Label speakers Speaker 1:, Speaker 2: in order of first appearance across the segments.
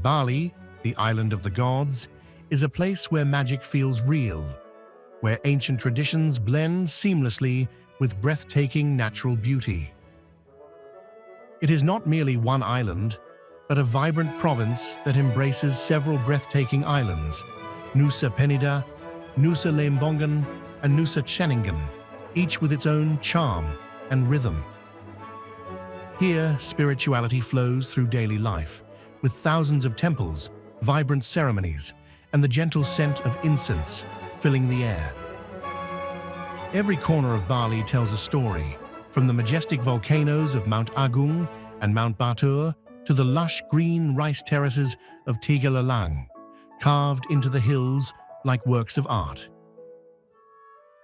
Speaker 1: Bali, the island of the gods, is a place where magic feels real, where ancient traditions blend seamlessly with breathtaking natural beauty. It is not merely one island, but a vibrant province that embraces several breathtaking islands, Nusa Penida, Nusa Lembongan, and Nusa Ceningan, each with its own charm and rhythm. Here, spirituality flows through daily life, with thousands of temples, vibrant ceremonies, and the gentle scent of incense filling the air. Every corner of Bali tells a story, from the majestic volcanoes of Mount Agung and Mount Batur to the lush green rice terraces of Tegallalang, carved into the hills like works of art.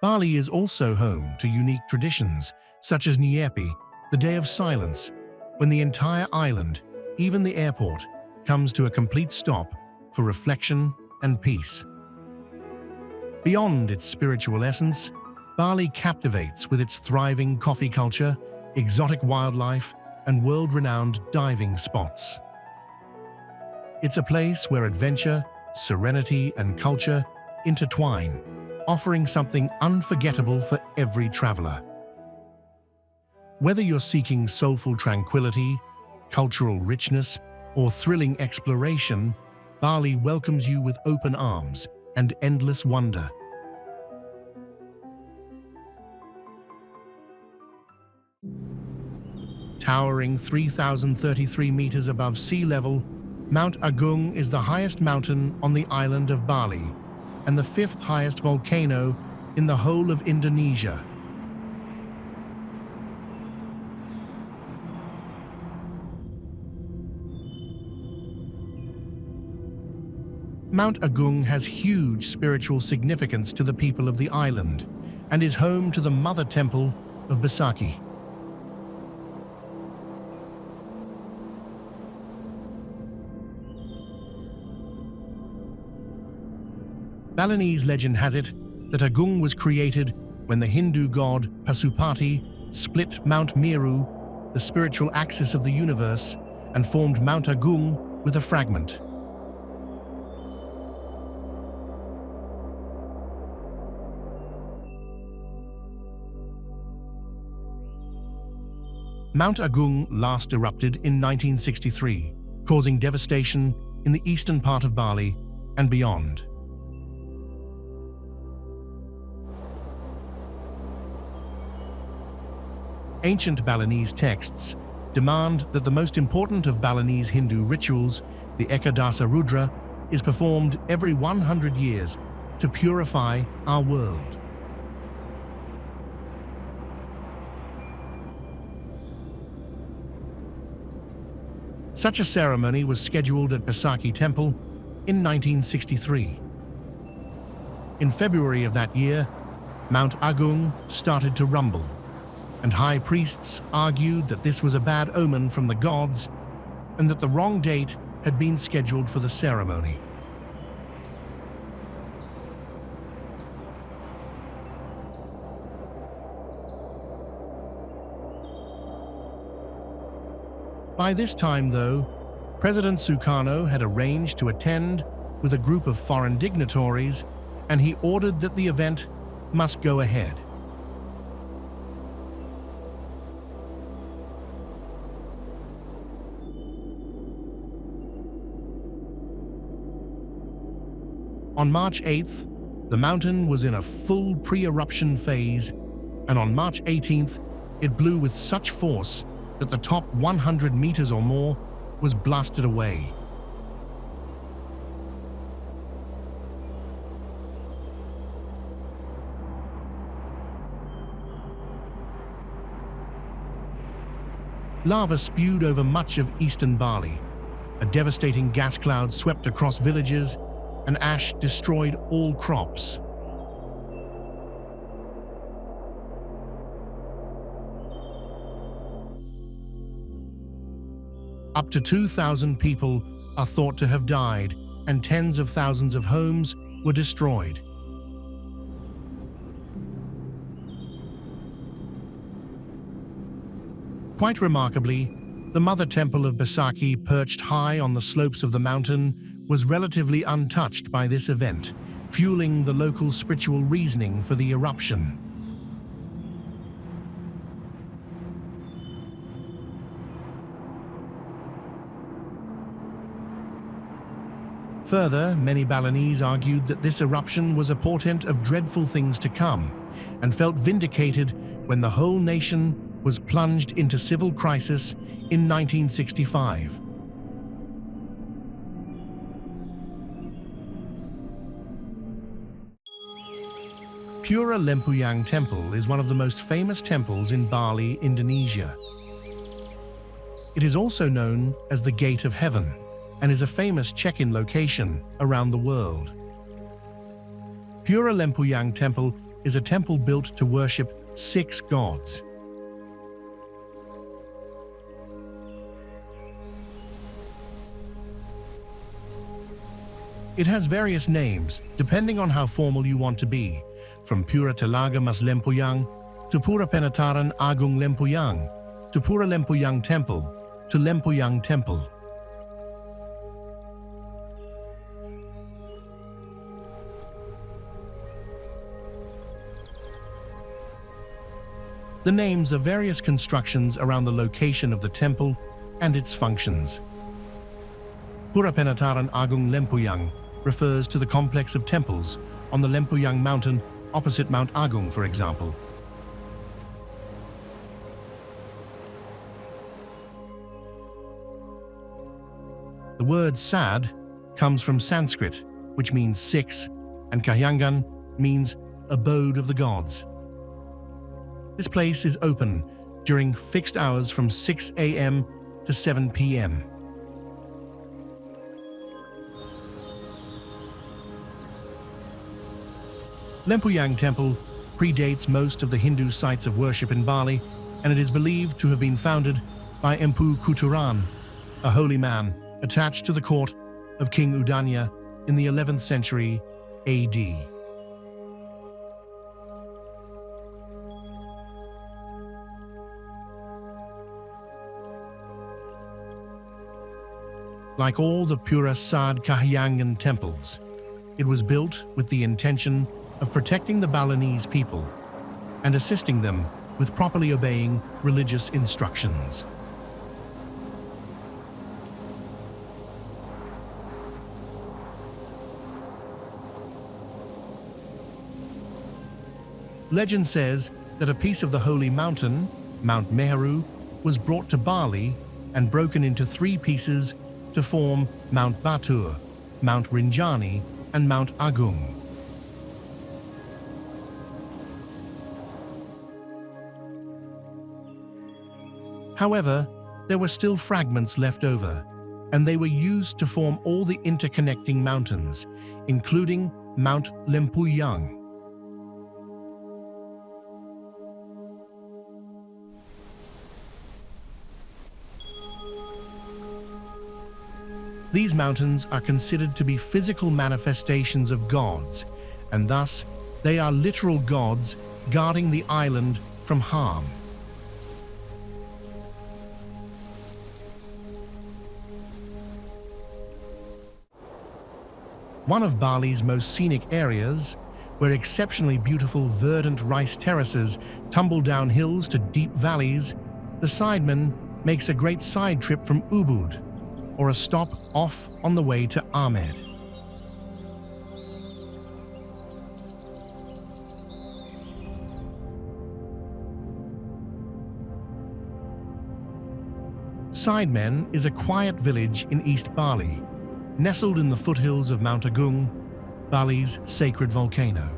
Speaker 1: Bali is also home to unique traditions, such as Nyepi, the Day of Silence, when the entire island, even the airport, comes to a complete stop for reflection and peace. Beyond its spiritual essence, Bali captivates with its thriving coffee culture, exotic wildlife, and world-renowned diving spots. It's a place where adventure, serenity, and culture intertwine, offering something unforgettable for every traveler. Whether you're seeking soulful tranquility, cultural richness, or thrilling exploration, Bali welcomes you with open arms and endless wonder. Towering 3,033 meters above sea level, Mount Agung is the highest mountain on the island of Bali and the fifth highest volcano in the whole of Indonesia. Mount Agung has huge spiritual significance to the people of the island and is home to the Mother Temple of Besaki. Balinese legend has it that Agung was created when the Hindu god Pasupati split Mount Meru, the spiritual axis of the universe, and formed Mount Agung with a fragment. Mount Agung last erupted in 1963, causing devastation in the eastern part of Bali and beyond. Ancient Balinese texts demand that the most important of Balinese Hindu rituals, the Ekadasa Rudra, is performed every 100 years to purify our world. Such a ceremony was scheduled at Besaki Temple in 1963. In February of that year, Mount Agung started to rumble, and high priests argued that this was a bad omen from the gods and that the wrong date had been scheduled for the ceremony. By this time, though, President Sukarno had arranged to attend with a group of foreign dignitaries, and he ordered that the event must go ahead. On March 8th, the mountain was in a full pre-eruption phase, and on March 18th, it blew with such force that the top 100 meters or more was blasted away. Lava spewed over much of eastern Bali. A devastating gas cloud swept across villages, and ash destroyed all crops. Up to 2,000 people are thought to have died, and tens of thousands of homes were destroyed. Quite remarkably, The mother temple of Besaki, perched high on the slopes of the mountain, was relatively untouched by this event, fueling the local spiritual reasoning for the eruption. Further, many Balinese argued that this eruption was a portent of dreadful things to come, and felt vindicated when the whole nation was plunged into civil crisis in 1965. Pura Lempuyang Temple is one of the most famous temples in Bali, Indonesia. It is also known as the Gate of Heaven, and is a famous check-in location around the world. Pura Lempuyang Temple is a temple built to worship 6 gods. It has various names depending on how formal you want to be, from Pura Talaga Mas Lempuyang to Pura Penataran Agung Lempuyang to Pura Lempuyang Temple to Lempuyang Temple. The names are various constructions around the location of the temple and its functions. Pura Penataran Agung Lempuyang refers to the complex of temples on the Lempuyang mountain opposite Mount Agung, for example. The word Sad comes from Sanskrit, which means 6, and Kahyangan means abode of the gods. This place is open during fixed hours from 6 a.m. to 7 p.m. Lempuyang Temple predates most of the Hindu sites of worship in Bali, and it is believed to have been founded by Empu Kuturan, a holy man attached to the court of King Udanya in the 11th century AD. Like all the Pura Sad Kahyangan temples, it was built with the intention of protecting the Balinese people and assisting them with properly obeying religious instructions. Legend says that a piece of the holy mountain, Mount Meru, was brought to Bali and broken into 3 pieces to form Mount Batur, Mount Rinjani, and Mount Agung. However, there were still fragments left over, and they were used to form all the interconnecting mountains, including Mount Lempuyang. These mountains are considered to be physical manifestations of gods, and thus they are literal gods guarding the island from harm. One of Bali's most scenic areas, where exceptionally beautiful verdant rice terraces tumble down hills to deep valleys, the Sidemen makes a great side trip from Ubud, or a stop off on the way to Ahmed. Sidemen is a quiet village in East Bali, nestled in the foothills of Mount Agung, Bali's sacred volcano.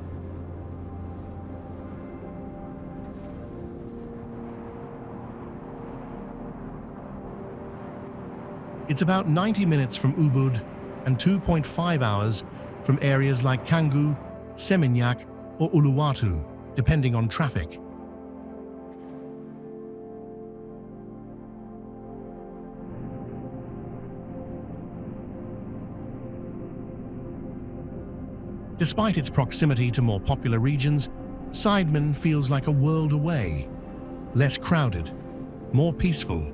Speaker 1: It's about 90 minutes from Ubud and 2.5 hours from areas like Canggu, Seminyak, or Uluwatu, depending on traffic. Despite its proximity to more popular regions, Sidemen feels like a world away, less crowded, more peaceful,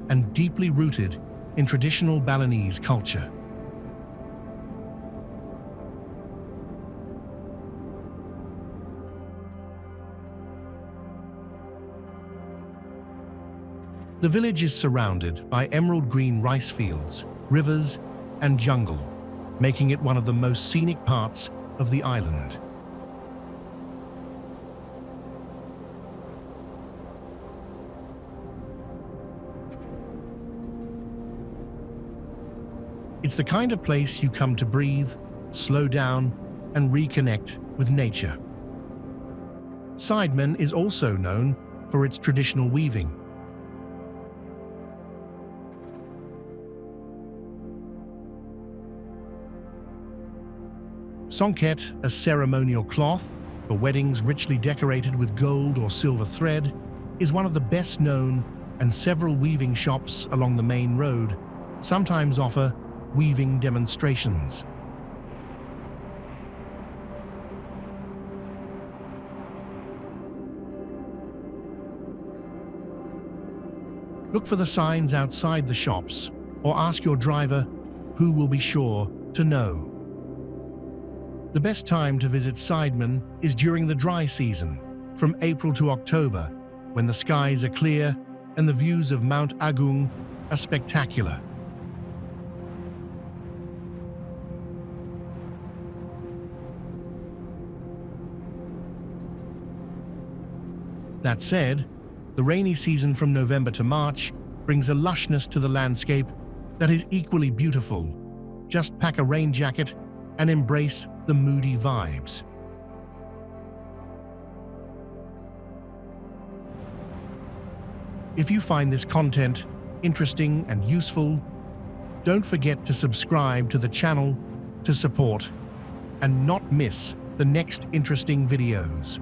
Speaker 1: and deeply rooted in traditional Balinese culture. The village is surrounded by emerald green rice fields, rivers, and jungle, making it one of the most scenic parts of the island. It's the kind of place you come to breathe, slow down, and reconnect with nature. Sidemen is also known for its traditional weaving. Songket, a ceremonial cloth for weddings richly decorated with gold or silver thread, is one of the best known, and several weaving shops along the main road sometimes offer weaving demonstrations. Look for the signs outside the shops or ask your driver, who will be sure to know. The best time to visit Sidemen is during the dry season, from April to October, when the skies are clear and the views of Mount Agung are spectacular. That said, the rainy season from November to March brings a lushness to the landscape that is equally beautiful. Just pack a rain jacket and embrace the moody vibes. If you find this content interesting and useful, don't forget to subscribe to the channel to support and not miss the next interesting videos.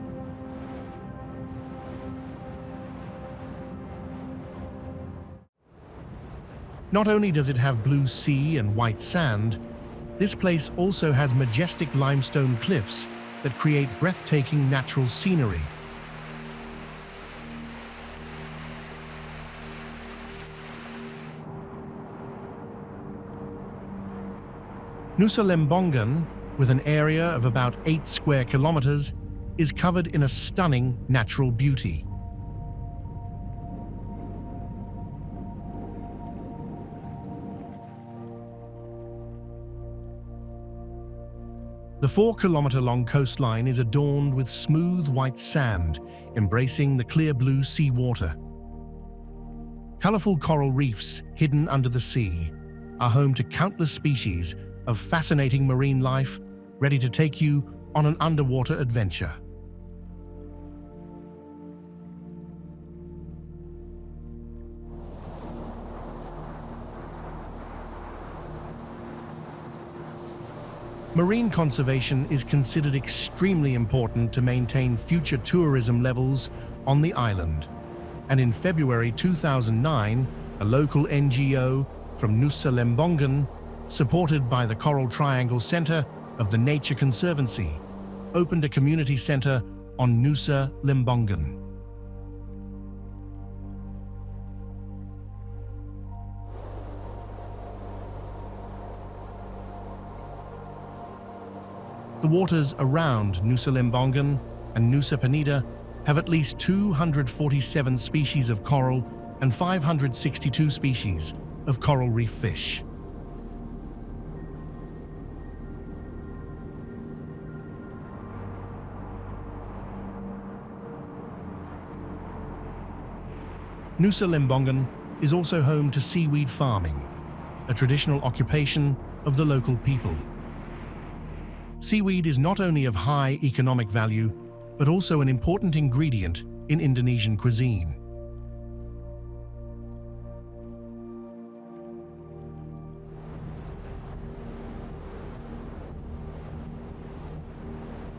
Speaker 1: Not only does it have blue sea and white sand, this place also has majestic limestone cliffs that create breathtaking natural scenery. Nusa Lembongan, with an area of about 8 square kilometers, is covered in a stunning natural beauty. The 4-kilometer-long coastline is adorned with smooth white sand, embracing the clear blue sea water. Colorful coral reefs hidden under the sea are home to countless species of fascinating marine life, ready to take you on an underwater adventure. Marine conservation is considered extremely important to maintain future tourism levels on the island. And in February 2009, a local NGO from Nusa Lembongan, supported by the Coral Triangle Center of the Nature Conservancy, opened a community center on Nusa Lembongan. The waters around Nusa Lembongan and Nusa Penida have at least 247 species of coral and 562 species of coral reef fish. Nusa Lembongan is also home to seaweed farming, a traditional occupation of the local people. Seaweed is not only of high economic value, but also an important ingredient in Indonesian cuisine.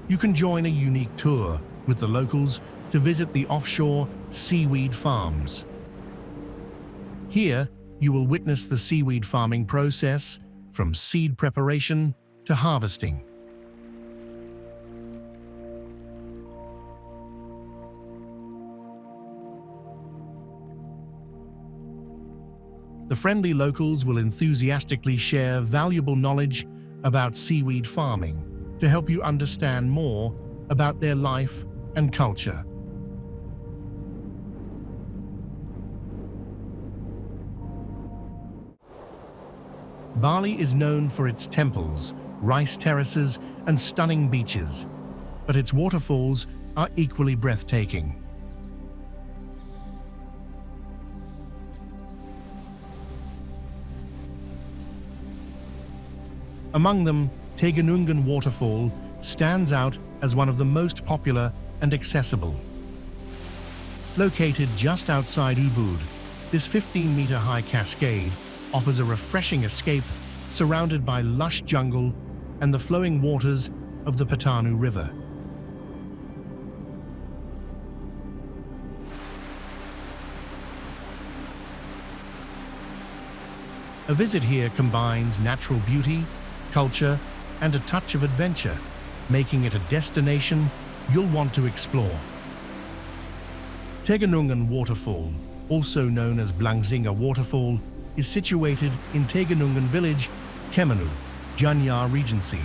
Speaker 1: You can join a unique tour with the locals to visit the offshore seaweed farms. Here, you will witness the seaweed farming process from seed preparation to harvesting. The friendly locals will enthusiastically share valuable knowledge about seaweed farming to help you understand more about their life and culture. Bali is known for its temples, rice terraces, and stunning beaches, but its waterfalls are equally breathtaking. Among them, Tegenungan Waterfall stands out as one of the most popular and accessible. Located just outside Ubud, this 15-meter-high cascade offers a refreshing escape surrounded by lush jungle and the flowing waters of the Patanu River. A visit here combines natural beauty, culture, and a touch of adventure, making it a destination you'll want to explore. Tegenungan Waterfall, also known as Blangzinga Waterfall, is situated in Tegenungan Village, Kemanu, Janyar Regency.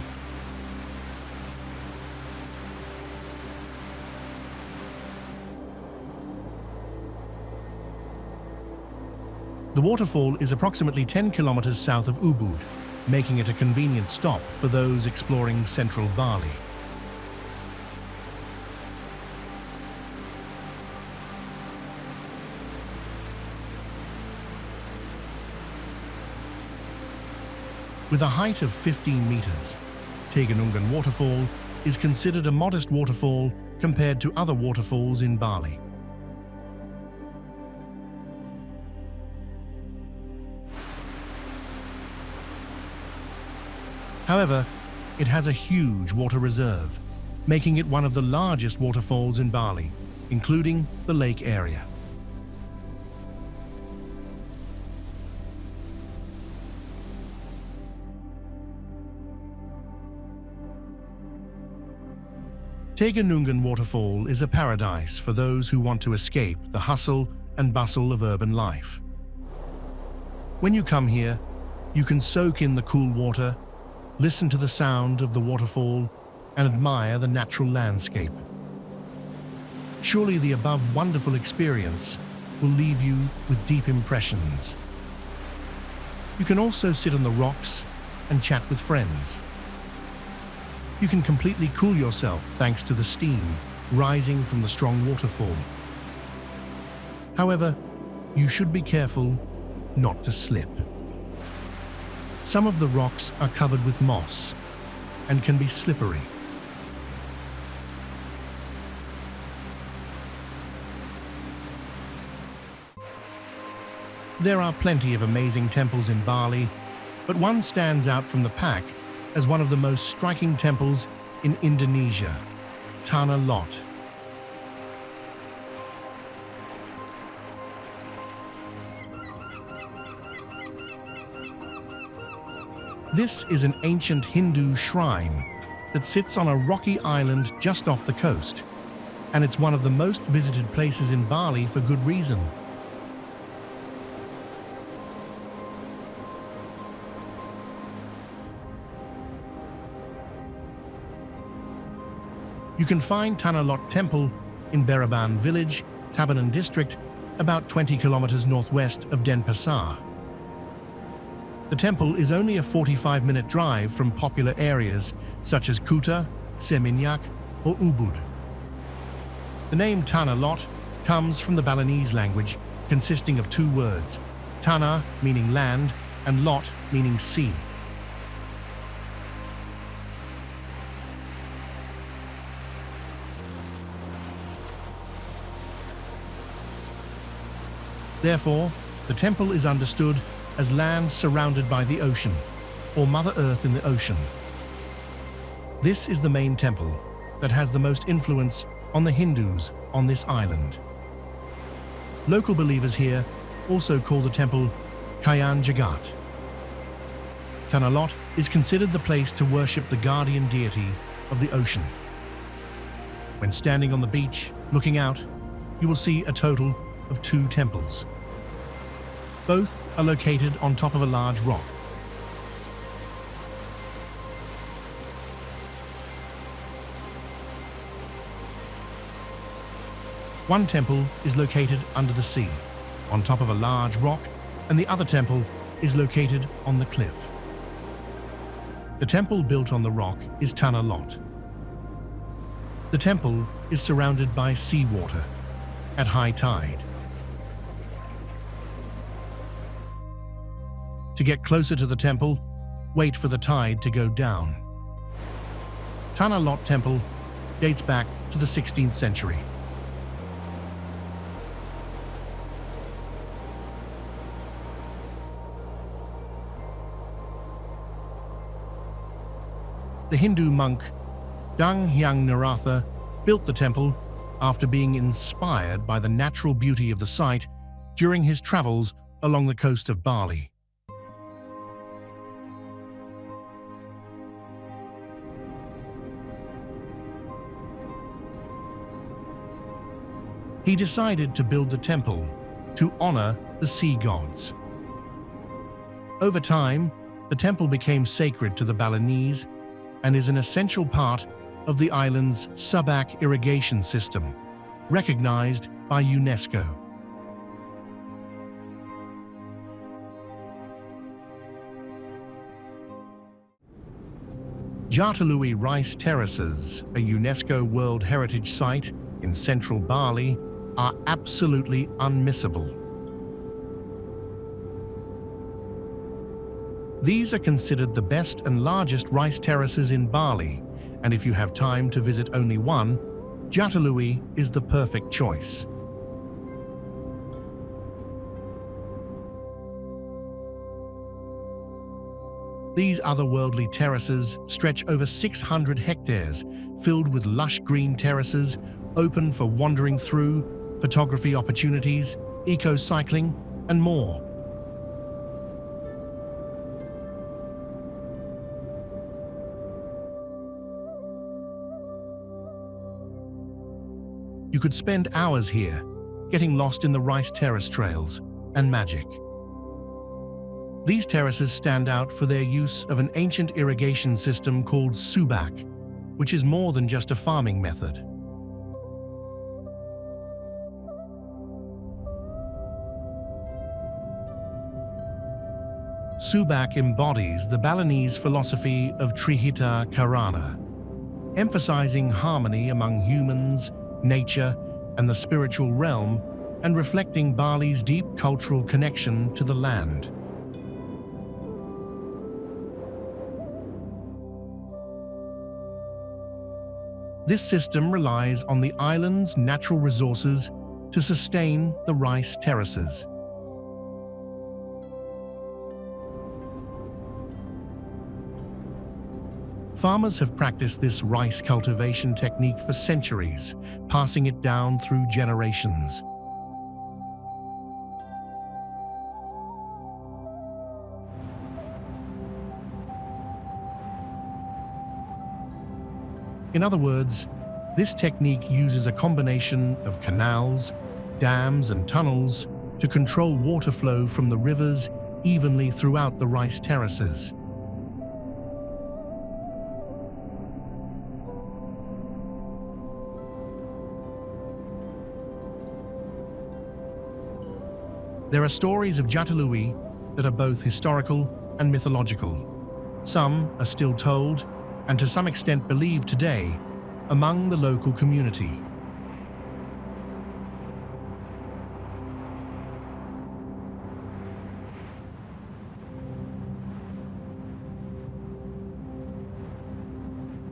Speaker 1: The waterfall is approximately 10 kilometers south of Ubud, making it a convenient stop for those exploring central Bali. With a height of 15 meters, Tegenungan Waterfall is considered a modest waterfall compared to other waterfalls in Bali. However, it has a huge water reserve, making it one of the largest waterfalls in Bali, including the lake area. Tegenungan Waterfall is a paradise for those who want to escape the hustle and bustle of urban life. When you come here, you can soak in the cool water, listen to the sound of the waterfall, and admire the natural landscape. Surely the above wonderful experience will leave you with deep impressions. You can also sit on the rocks and chat with friends. You can completely cool yourself thanks to the steam rising from the strong waterfall. However, you should be careful not to slip. Some of the rocks are covered with moss and can be slippery. There are plenty of amazing temples in Bali, but one stands out from the pack as one of the most striking temples in Indonesia, Tanah Lot. This is an ancient Hindu shrine that sits on a rocky island just off the coast, and it's one of the most visited places in Bali for good reason. You can find Tanah Lot Temple in Sidemen Village, Tabanan district, about 20 kilometers northwest of Denpasar. The temple is only a 45-minute drive from popular areas such as Kuta, Seminyak, or Ubud. The name Tanah Lot comes from the Balinese language, consisting of two words, Tanah meaning land and Lot meaning sea. Therefore, the temple is understood as land surrounded by the ocean, or Mother Earth in the ocean. This is the main temple that has the most influence on the Hindus on this island. Local believers here also call the temple Kayan Jagat. Tanah Lot is considered the place to worship the guardian deity of the ocean. When standing on the beach, looking out, you will see a total of two temples. Both are located on top of a large rock. One temple is located under the sea, on top of a large rock, and the other temple is located on the cliff. The temple built on the rock is Tanah Lot. The temple is surrounded by seawater at high tide. To get closer to the temple, wait for the tide to go down. Tanah Lot Temple dates back to the 16th century. The Hindu monk Dang Hyang Naratha built the temple after being inspired by the natural beauty of the site during his travels along the coast of Bali. He decided to build the temple to honor the sea gods. Over time, the temple became sacred to the Balinese and is an essential part of the island's Subak irrigation system, recognized by UNESCO. Jatiluwih Rice Terraces, a UNESCO World Heritage Site in central Bali, are absolutely unmissable. These are considered the best and largest rice terraces in Bali, and if you have time to visit only one, Jatiluwih is the perfect choice. These otherworldly terraces stretch over 600 hectares, filled with lush green terraces, open for wandering through, photography opportunities, eco-cycling, and more. You could spend hours here, getting lost in the rice terrace trails and magic. These terraces stand out for their use of an ancient irrigation system called Subak, which is more than just a farming method. Subak embodies the Balinese philosophy of Trihita Karana, emphasizing harmony among humans, nature, and the spiritual realm, and reflecting Bali's deep cultural connection to the land. This system relies on the island's natural resources to sustain the rice terraces. Farmers have practiced this rice cultivation technique for centuries, passing it down through generations. In other words, this technique uses a combination of canals, dams, and tunnels to control water flow from the rivers evenly throughout the rice terraces. There are stories of Jatiluwih that are both historical and mythological. Some are still told, and to some extent believed today, among the local community.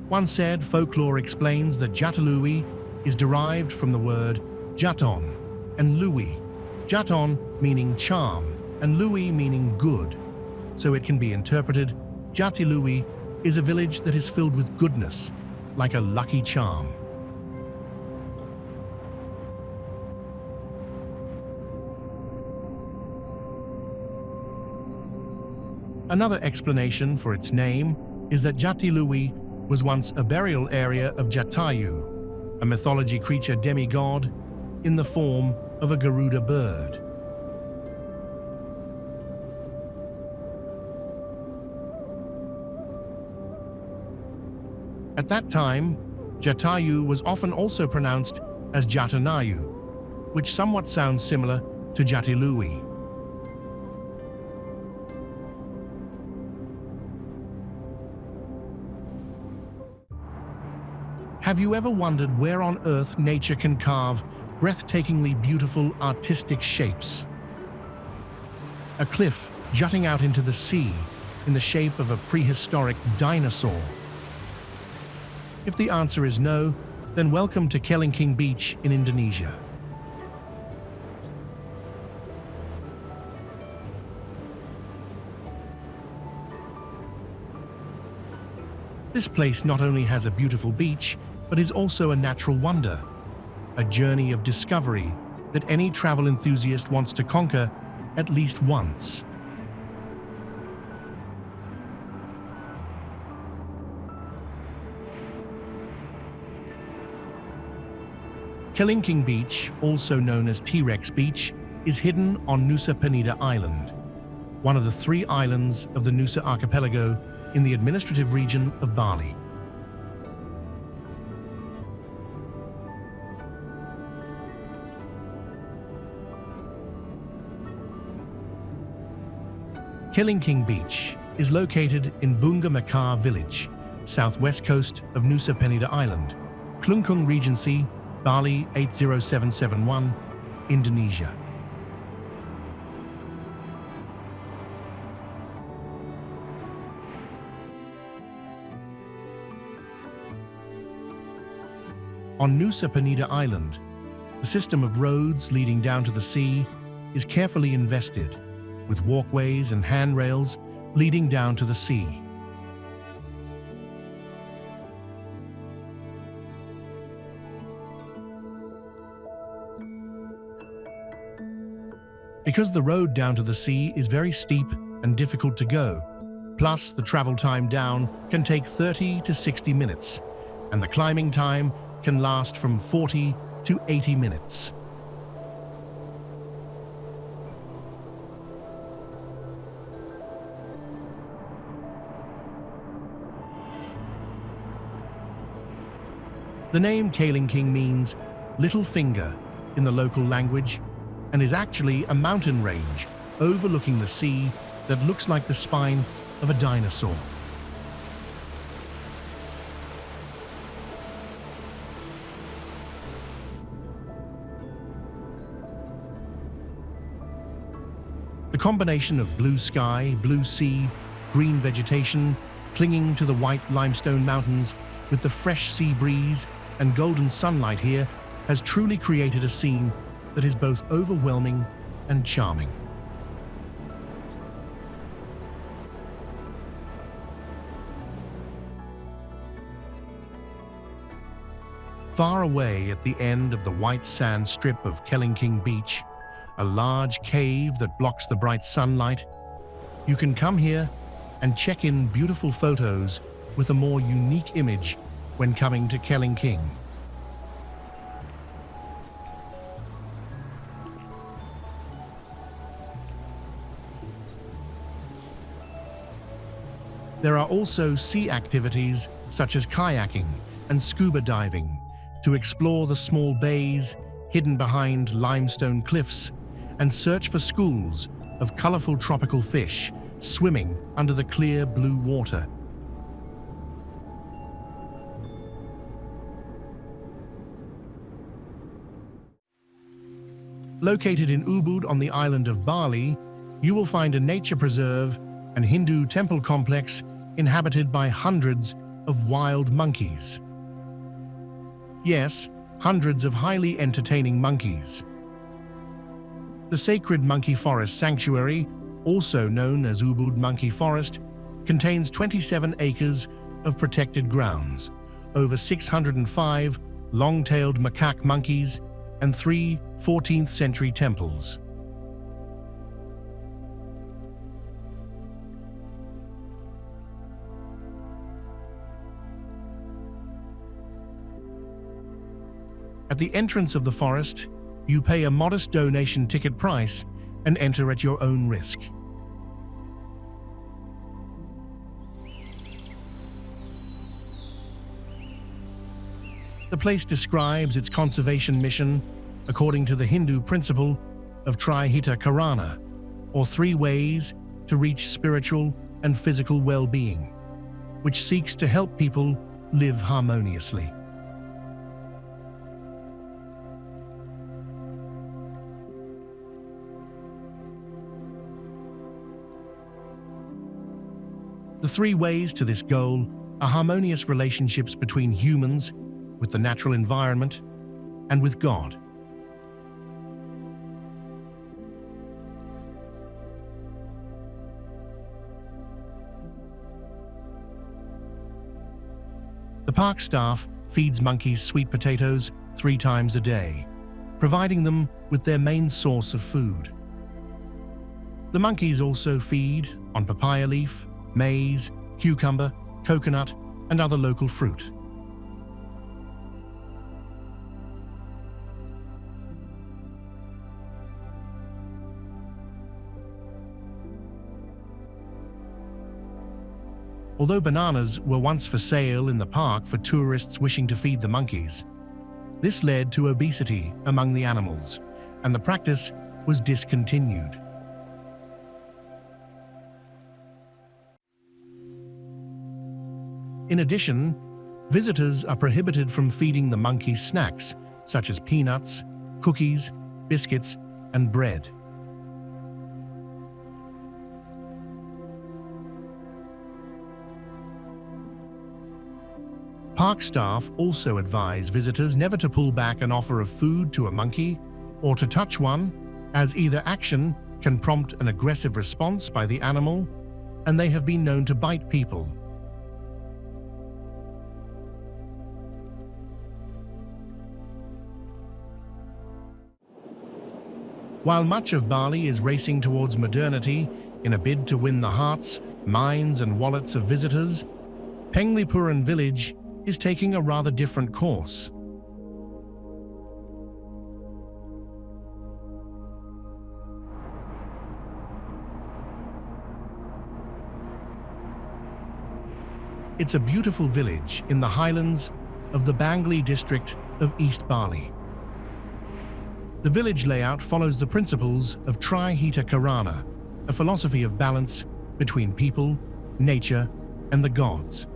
Speaker 1: One said folklore explains that Jatiluwih is derived from the word Jaton and Lui. Jaton meaning charm and Lui meaning good, so it can be interpreted Jatiluwih is a village that is filled with goodness, like a lucky charm. Another explanation for its name is that Jatiluwih was once a burial area of Jatayu, a mythology creature demigod in the form of a Garuda bird. At that time, Jatayu was often also pronounced as Jatanayu, which somewhat sounds similar to Jatiluwih. Have you ever wondered where on earth nature can carve breathtakingly beautiful artistic shapes? A cliff jutting out into the sea in the shape of a prehistoric dinosaur? If the answer is no, then welcome to Kelingking Beach in Indonesia. This place not only has a beautiful beach, but is also a natural wonder, a journey of discovery that any travel enthusiast wants to conquer at least once. Kelingking Beach, also known as T-Rex Beach, is hidden on Nusa Penida Island, one of the 3 islands of the Nusa Archipelago in the administrative region of Bali. Kelingking Beach is located in Bunga Mekar village, southwest coast of Nusa Penida Island, Kelungkung Regency, Bali 80771, Indonesia. On Nusa Penida Island, the system of roads leading down to the sea is carefully invested, with walkways and handrails leading down to the sea. Because the road down to the sea is very steep and difficult to go, plus the travel time down can take 30 to 60 minutes, and the climbing time can last from 40 to 80 minutes. The name Kelingking means little finger in the local language and is actually a mountain range overlooking the sea that looks like the spine of a dinosaur. The combination of blue sky, blue sea, green vegetation, clinging to the white limestone mountains with the fresh sea breeze and golden sunlight here has truly created a scene that is both overwhelming and charming. Far away at the end of the white sand strip of Kelingking Beach, a large cave that blocks the bright sunlight, you can come here and check in beautiful photos with a more unique image when coming to Kelingking. There are also sea activities such as kayaking and scuba diving to explore the small bays hidden behind limestone cliffs and search for schools of colorful tropical fish swimming under the clear blue water. Located in Ubud on the island of Bali, you will find a nature preserve and Hindu temple complex inhabited by hundreds of wild monkeys. Yes, hundreds of highly entertaining monkeys. The sacred monkey forest sanctuary, also known as Ubud Monkey Forest, contains 27 acres of protected grounds, over 605 long-tailed macaque monkeys, and 3 14th century temples. At the entrance of the forest, you pay a modest donation ticket price and enter at your own risk. The place describes its conservation mission according to the Hindu principle of Trihita Karana, or 3 ways to reach spiritual and physical well-being, which seeks to help people live harmoniously. The 3 ways to this goal are harmonious relationships between humans, with the natural environment, and with God. The park staff feeds monkeys sweet potatoes 3 times a day, providing them with their main source of food. The monkeys also feed on papaya leaf, maize, cucumber, coconut, and other local fruit. Although bananas were once for sale in the park for tourists wishing to feed the monkeys, this led to obesity among the animals, and the practice was discontinued. In addition, visitors are prohibited from feeding the monkeys snacks such as peanuts, cookies, biscuits, and bread. Park staff also advise visitors never to pull back an offer of food to a monkey or to touch one, as either action can prompt an aggressive response by the animal, and they have been known to bite people. While much of Bali is racing towards modernity in a bid to win the hearts, minds, and wallets of visitors, Penglipuran Village is taking a rather different course. It's a beautiful village in the highlands of the Bangli district of East Bali. The village layout follows the principles of Trihita Karana, a philosophy of balance between people, nature, and the gods.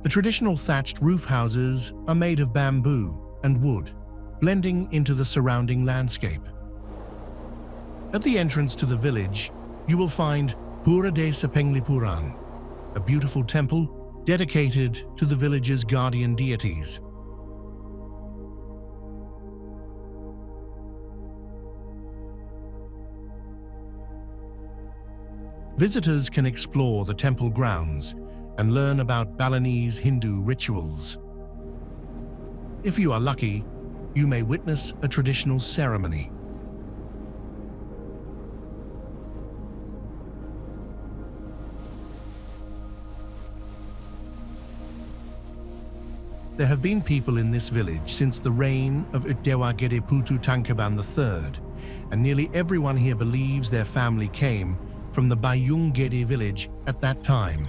Speaker 1: The traditional thatched roof houses are made of bamboo and wood, blending into the surrounding landscape. At the entrance to the village, you will find Pura Desa Penglipuran, a beautiful temple dedicated to the village's guardian deities. Visitors can explore the temple grounds and learn about Balinese Hindu rituals. If you are lucky, you may witness a traditional ceremony. There have been people in this village since the reign of Udewa Gede Putu Tangkaban III, and nearly everyone here believes their family came from the Bayung Gede village at that time.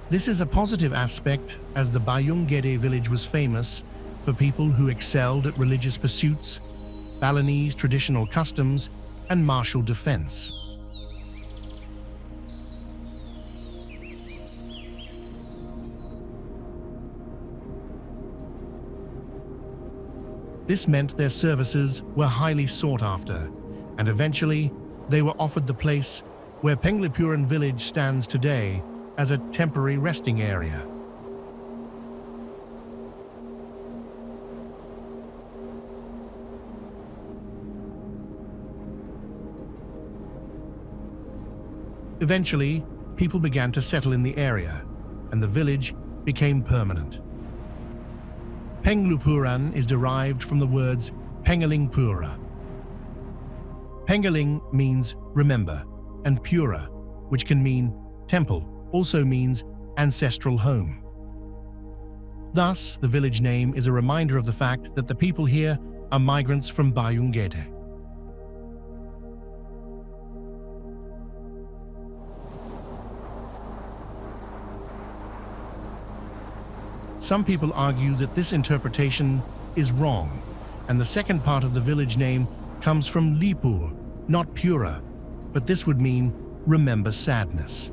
Speaker 1: This is a positive aspect, as the Bayung Gede village was famous for people who excelled at religious pursuits, Balinese traditional customs, and martial defense. This meant their services were highly sought after, and eventually they were offered the place where Penglipuran village stands today as a temporary resting area. Eventually, people began to settle in the area, and the village became permanent. Penglipuran is derived from the words Pengaling Pura. Pengaling means remember, and Pura, which can mean temple also means ancestral home. Thus, the village name is a reminder of the fact that the people here are migrants from Bayung Gede. Some people argue that this interpretation is wrong, and the second part of the village name comes from Lipur, not Pura, but this would mean remember sadness.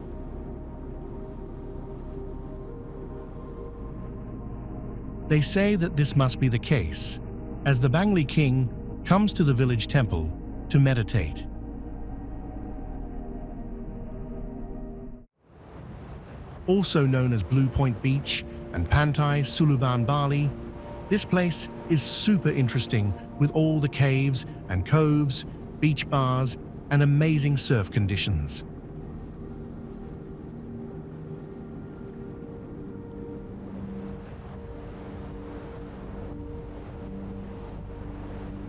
Speaker 1: They say that this must be the case, as the Bangli king comes to the village temple to meditate. Also known as Blue Point Beach and Pantai Suluban Bali, this place is super interesting with all the caves and coves, beach bars, and amazing surf conditions.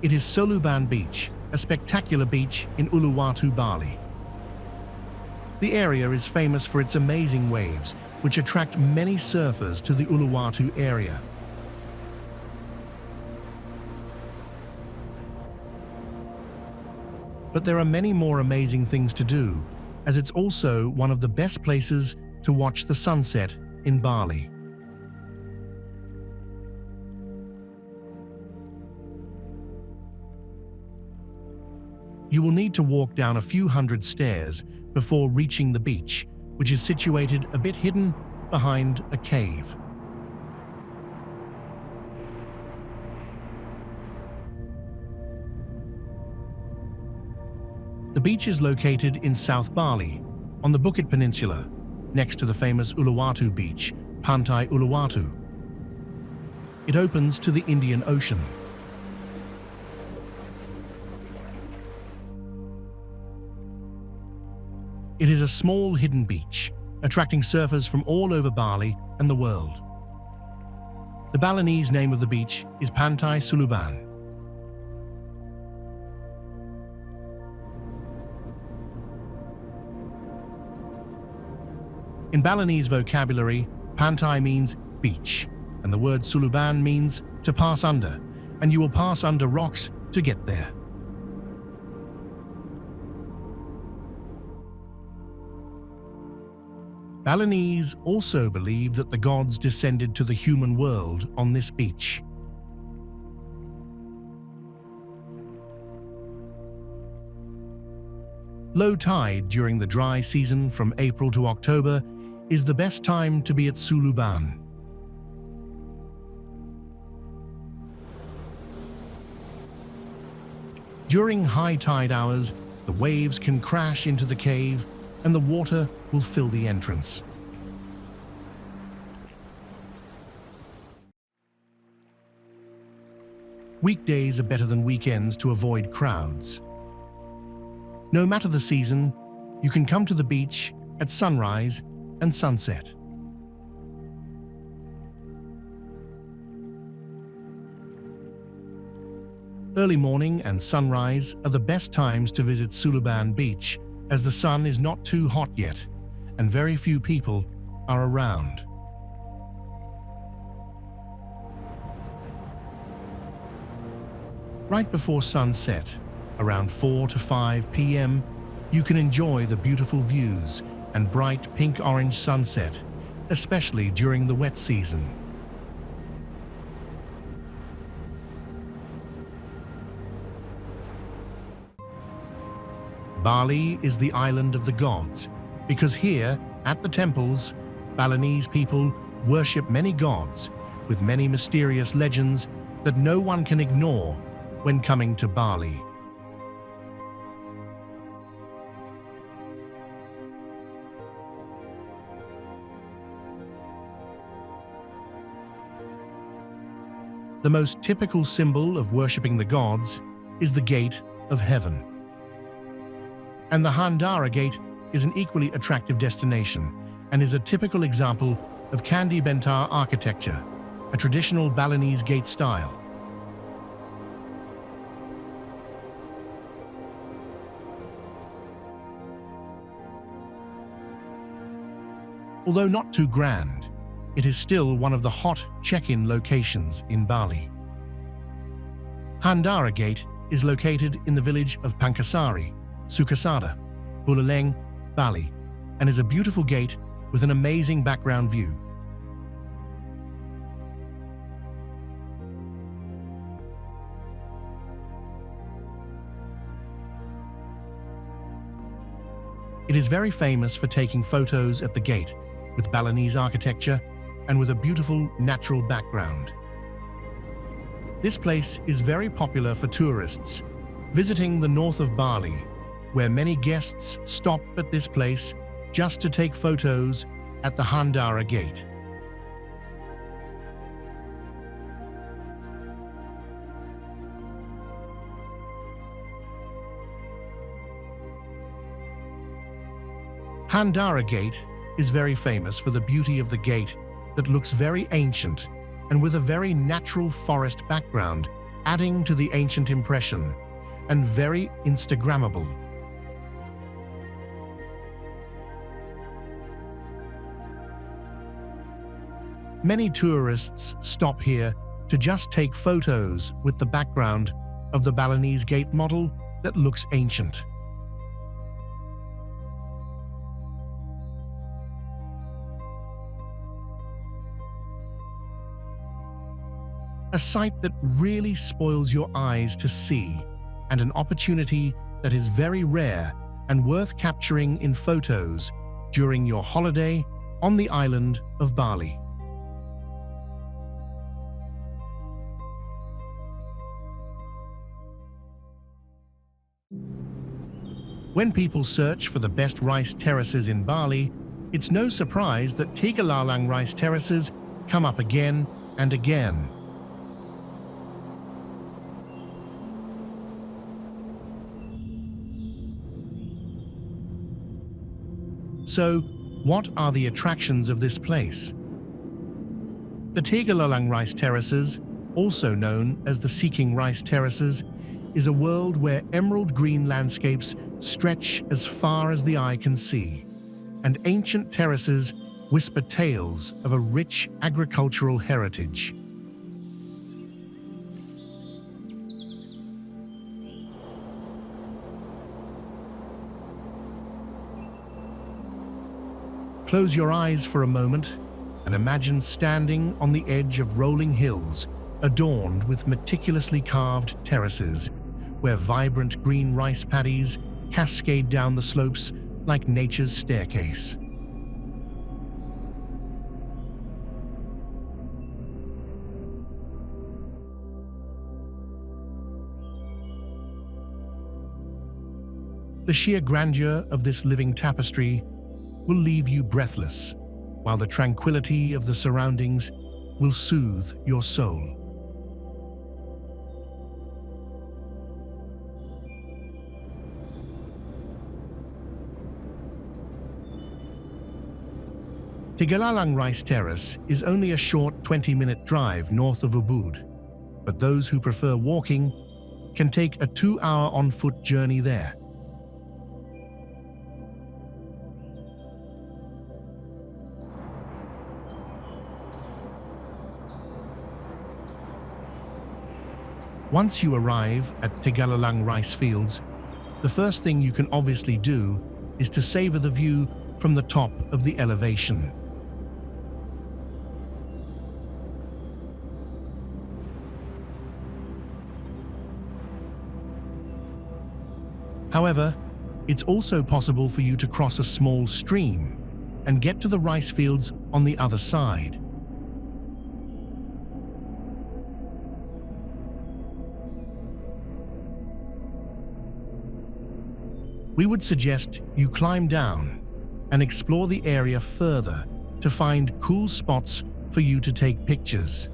Speaker 1: It is Suluban Beach, a spectacular beach in Uluwatu, Bali. The area is famous for its amazing waves, which attract many surfers to the Uluwatu area. But there are many more amazing things to do, as it's also one of the best places to watch the sunset in Bali. You will need to walk down a few hundred stairs before reaching the beach, which is situated a bit hidden behind a cave. The beach is located in South Bali, on the Bukit Peninsula, next to the famous Uluwatu beach, Pantai Uluwatu. It opens to the Indian Ocean. It is a small hidden beach, attracting surfers from all over Bali and the world. The Balinese name of the beach is Pantai Suluban. In Balinese vocabulary, Pantai means beach, and the word Suluban means to pass under, and you will pass under rocks to get there. Balinese also believe that the gods descended to the human world on this beach. Low tide during the dry season from April to October is the best time to be at Suluban. During high tide hours, the waves can crash into the cave and the water will fill the entrance. Weekdays are better than weekends to avoid crowds. No matter the season, you can come to the beach at sunrise and sunset. Early morning and sunrise are the best times to visit Suluban Beach, as the sun is not too hot yet and very few people are around. Right before sunset, around 4 to 5 p.m., you can enjoy the beautiful views and bright pink-orange sunset, especially during the wet season. Bali is the island of the gods, because here, at the temples, Balinese people worship many gods with many mysterious legends that no one can ignore when coming to Bali. The most typical symbol of worshipping the gods is the Gate of Heaven. And the Handara Gate is an equally attractive destination and is a typical example of Candi Bentar architecture, a traditional Balinese gate style. Although not too grand, it is still one of the hot check-in locations in Bali. Handara Gate is located in the village of Pankasari, Sukasada, Buleleng, Bali, and is a beautiful gate with an amazing background view. It is very famous for taking photos at the gate with Balinese architecture and with a beautiful natural background. This place is very popular for tourists visiting the north of Bali, where many guests stop at this place just to take photos at the Handara Gate. Handara Gate is very famous for the beauty of the gate that looks very ancient and with a very natural forest background, adding to the ancient impression, and very Instagrammable. Many tourists stop here to just take photos with the background of the Balinese gate model that looks ancient. A sight that really spoils your eyes to see, and an opportunity that is very rare and worth capturing in photos during your holiday on the island of Bali. When people search for the best rice terraces in Bali, it's no surprise that Tegallalang rice terraces come up again and again. So, what are the attractions of this place? The Tegallalang rice terraces, also known as the Seeking rice terraces, is a world where emerald green landscapes stretch as far as the eye can see, and ancient terraces whisper tales of a rich agricultural heritage. Close your eyes for a moment and imagine standing on the edge of rolling hills adorned with meticulously carved terraces, where vibrant green rice paddies cascade down the slopes like nature's staircase. The sheer grandeur of this living tapestry will leave you breathless, while the tranquility of the surroundings will soothe your soul. Tegallalang Rice Terrace is only a short 20-minute drive north of Ubud, but those who prefer walking can take a 2-hour on-foot journey there. Once you arrive at Tegallalang rice fields, the first thing you can obviously do is to savor the view from the top of the elevation. However, it's also possible for you to cross a small stream and get to the rice fields on the other side. We would suggest you climb down and explore the area further to find cool spots for you to take pictures.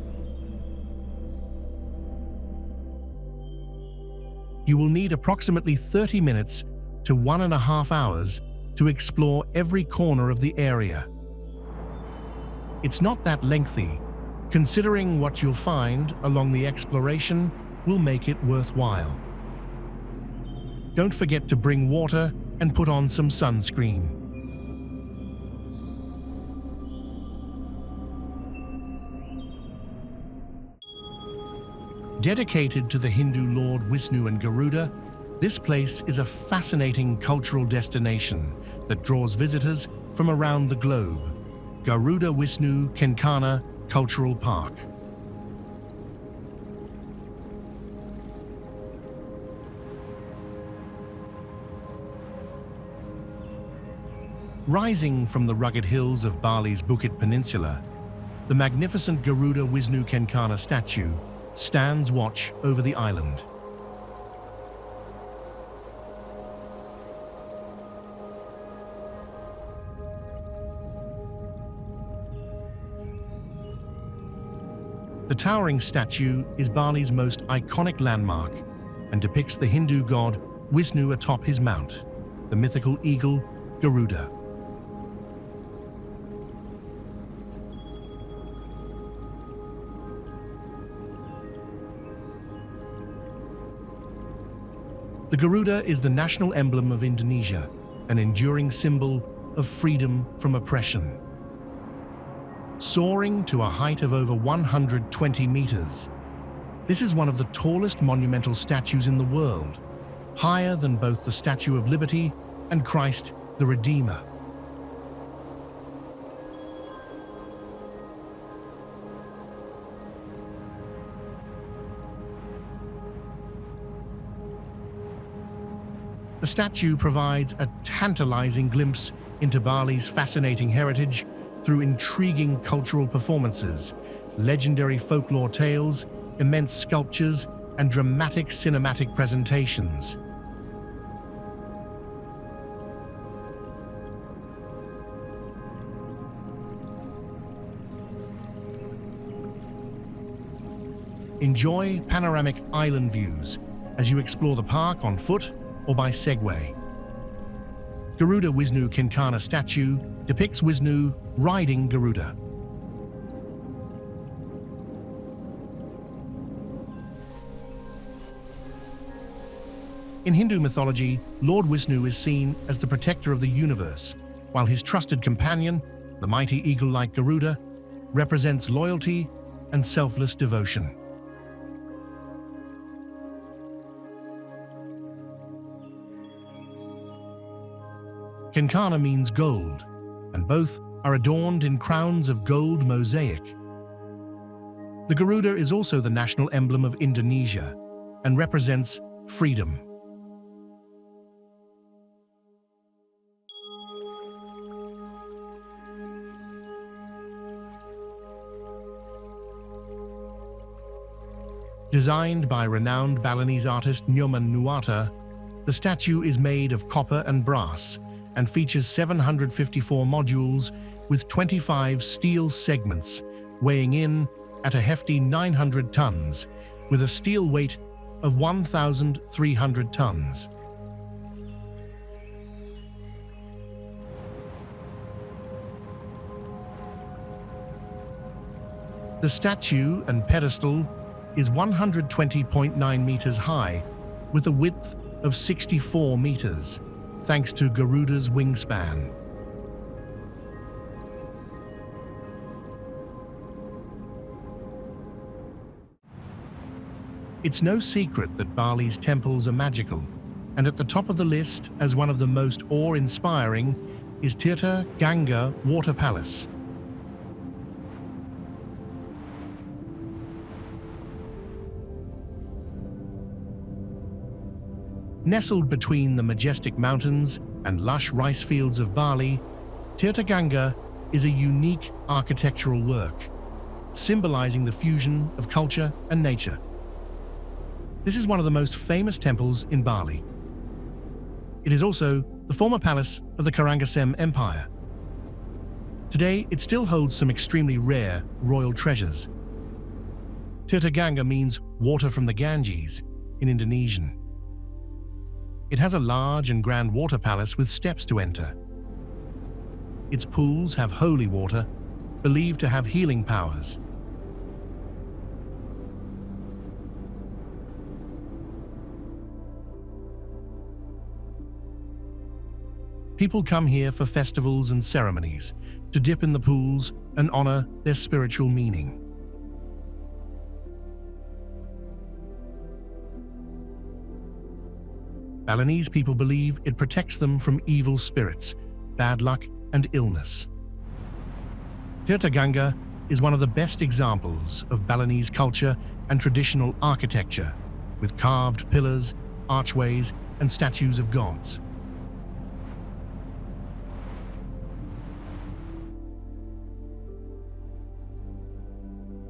Speaker 1: You will need approximately 30 minutes to 1.5 hours to explore every corner of the area. It's not that lengthy, considering what you'll find along the exploration will make it worthwhile. Don't forget to bring water and put on some sunscreen. Dedicated to the Hindu Lord Vishnu and Garuda, this place is a fascinating cultural destination that draws visitors from around the globe. Garuda Vishnu Kenkana Cultural Park. Rising from the rugged hills of Bali's Bukit Peninsula, the magnificent Garuda Vishnu Kenkana statue stands watch over the island. The towering statue is Bali's most iconic landmark and depicts the Hindu god Vishnu atop his mount, the mythical eagle Garuda. The Garuda is the national emblem of Indonesia, an enduring symbol of freedom from oppression. Soaring to a height of over 120 meters, this is one of the tallest monumental statues in the world, higher than both the Statue of Liberty and Christ the Redeemer. The statue provides a tantalizing glimpse into Bali's fascinating heritage through intriguing cultural performances, legendary folklore tales, immense sculptures, and dramatic cinematic presentations. Enjoy panoramic island views as you explore the park on foot or by Segway. Garuda Vishnu Kenkana statue depicts Vishnu riding Garuda. In Hindu mythology, Lord Vishnu is seen as the protector of the universe, while his trusted companion, the mighty eagle-like Garuda, represents loyalty and selfless devotion. Kenkana means gold, and both are adorned in crowns of gold mosaic. The Garuda is also the national emblem of Indonesia and represents freedom. Designed by renowned Balinese artist Nyoman Nuwata, the statue is made of copper and brass and features 754 modules with 25 steel segments, weighing in at a hefty 900 tons, with a steel weight of 1,300 tons. The statue and pedestal is 120.9 meters high, with a width of 64 meters, thanks to Garuda's wingspan. It's no secret that Bali's temples are magical, and at the top of the list as one of the most awe-inspiring is Tirta Gangga Water Palace. Nestled between the majestic mountains and lush rice fields of Bali, Tirta Gangga is a unique architectural work, symbolizing the fusion of culture and nature. This is one of the most famous temples in Bali. It is also the former palace of the Karangasem Empire. Today, it still holds some extremely rare royal treasures. Tirta Gangga means water from the Ganges in Indonesian. It has a large and grand water palace with steps to enter. Its pools have holy water, believed to have healing powers. People come here for festivals and ceremonies, to dip in the pools and honor their spiritual meaning. Balinese people believe it protects them from evil spirits, bad luck, and illness. Tirta Gangga is one of the best examples of Balinese culture and traditional architecture, with carved pillars, archways, and statues of gods.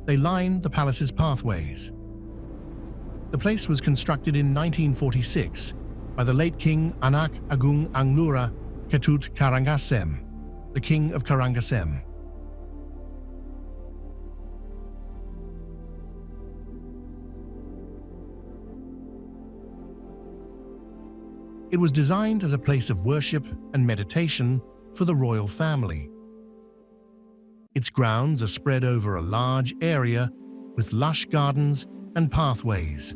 Speaker 1: They line the palace's pathways. The place was constructed in 1946 by the late King Anak Agung Anglura Ketut Karangasem, the King of Karangasem. It was designed as a place of worship and meditation for the royal family. Its grounds are spread over a large area with lush gardens and pathways.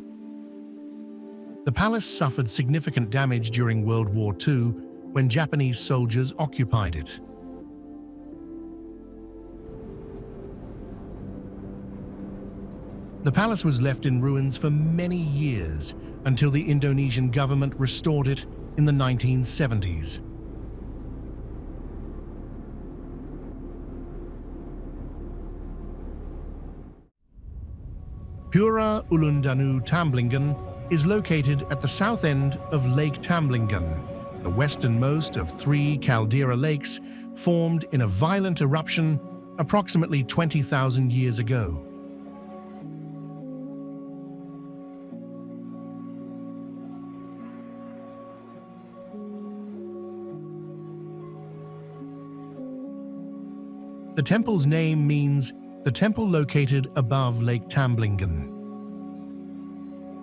Speaker 1: The palace suffered significant damage during World War II when Japanese soldiers occupied it. The palace was left in ruins for many years until the Indonesian government restored it in the 1970s. Pura Uluwatu Temple is located at the south end of Lake Tembelingan, the westernmost of three caldera lakes formed in a violent eruption approximately 20,000 years ago. The temple's name means the temple located above Lake Tembelingan.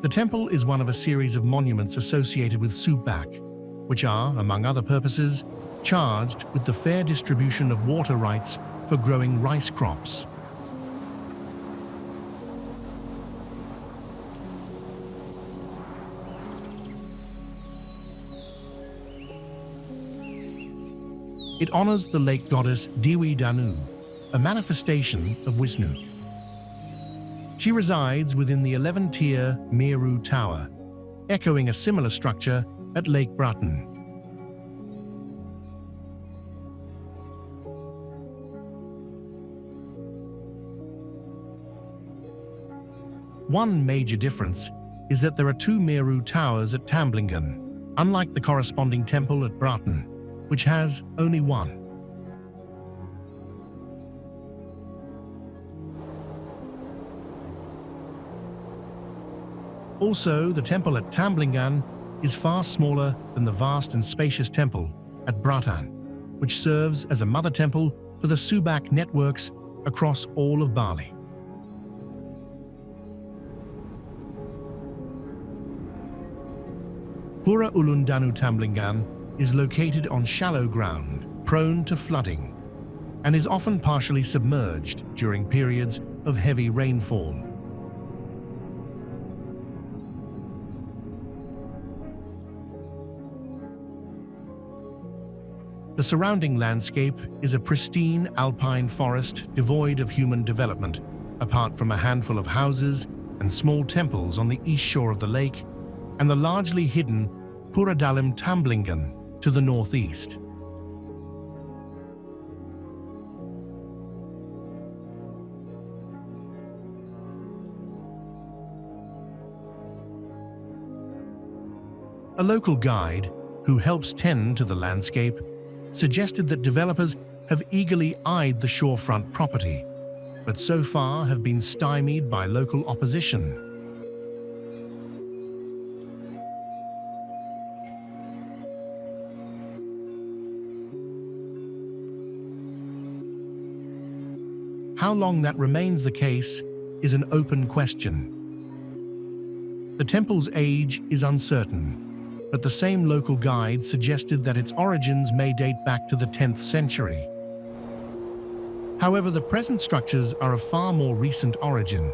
Speaker 1: The temple is one of a series of monuments associated with Subak, which are, among other purposes, charged with the fair distribution of water rights for growing rice crops. It honors the lake goddess Dewi Danu, a manifestation of Vishnu. She resides within the 11-tier Meru Tower, echoing a similar structure at Lake Bratton. One major difference is that there are two Meru Towers at Tembelingan, unlike the corresponding temple at Bratton, which has only one. Also, the temple at Tembelingan is far smaller than the vast and spacious temple at Bratton, which serves as a mother temple for the Subak networks across all of Bali. Pura Uluwatu Tembelingan is located on shallow ground, prone to flooding, and is often partially submerged during periods of heavy rainfall. The surrounding landscape is a pristine alpine forest devoid of human development, apart from a handful of houses and small temples on the east shore of the lake and the largely hidden Pura Dalam Tembelingan to the northeast. A local guide, who helps tend to the landscape, suggested that developers have eagerly eyed the shorefront property, but so far have been stymied by local opposition. How long that remains the case is an open question. The temple's age is uncertain, but the same local guide suggested that its origins may date back to the 10th century. However, the present structures are of far more recent origin.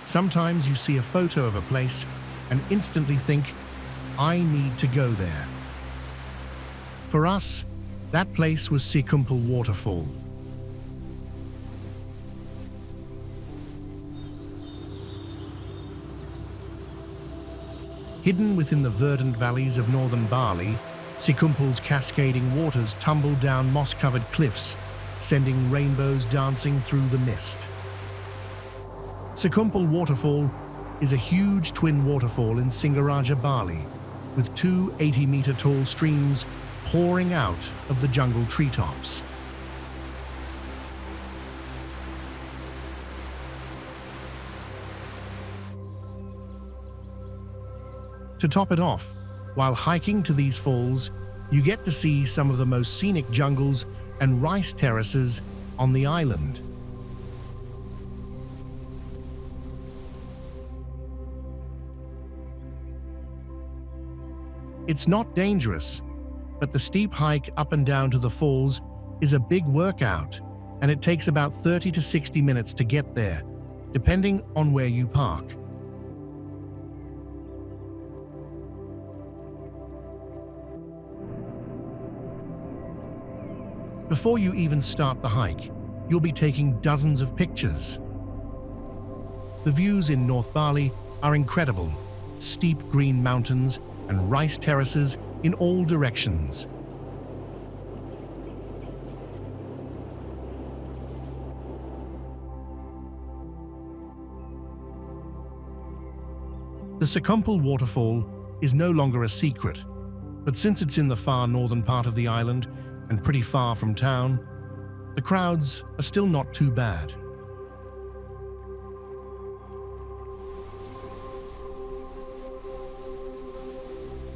Speaker 1: Sometimes you see a photo of a place and instantly think, I need to go there. For us, that place was Sekumpul Waterfall. Hidden within the verdant valleys of northern Bali, Sekumpul's cascading waters tumble down moss-covered cliffs, sending rainbows dancing through the mist. Sekumpul Waterfall is a huge twin waterfall in Singaraja, Bali, with two 80-meter-tall streams pouring out of the jungle treetops. To top it off, while hiking to these falls, you get to see some of the most scenic jungles and rice terraces on the island. It's not dangerous, but the steep hike up and down to the falls is a big workout, and it takes about 30 to 60 minutes to get there, depending on where you park. Before you even start the hike, you'll be taking dozens of pictures. The views in North Bali are incredible: steep green mountains and rice terraces in all directions. The Sekumpul Waterfall is no longer a secret, but since it's in the far northern part of the island and pretty far from town, the crowds are still not too bad.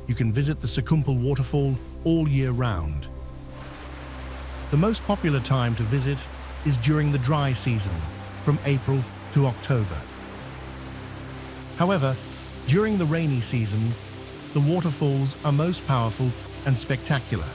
Speaker 1: You can visit the Sekumpul Waterfall all year round. The most popular time to visit is during the dry season, from April to October. However, during the rainy season, the waterfalls are most powerful and spectacular.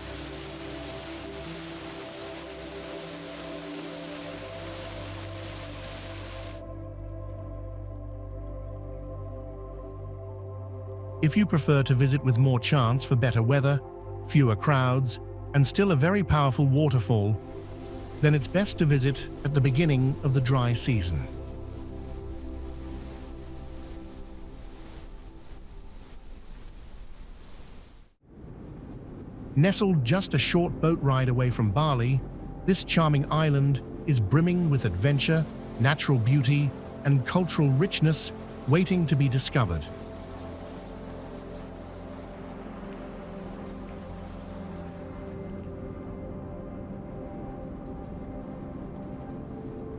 Speaker 1: If you prefer to visit with more chance for better weather, fewer crowds, and still a very powerful waterfall, then it's best to visit at the beginning of the dry season. Nestled just a short boat ride away from Bali, this charming island is brimming with adventure, natural beauty, and cultural richness waiting to be discovered.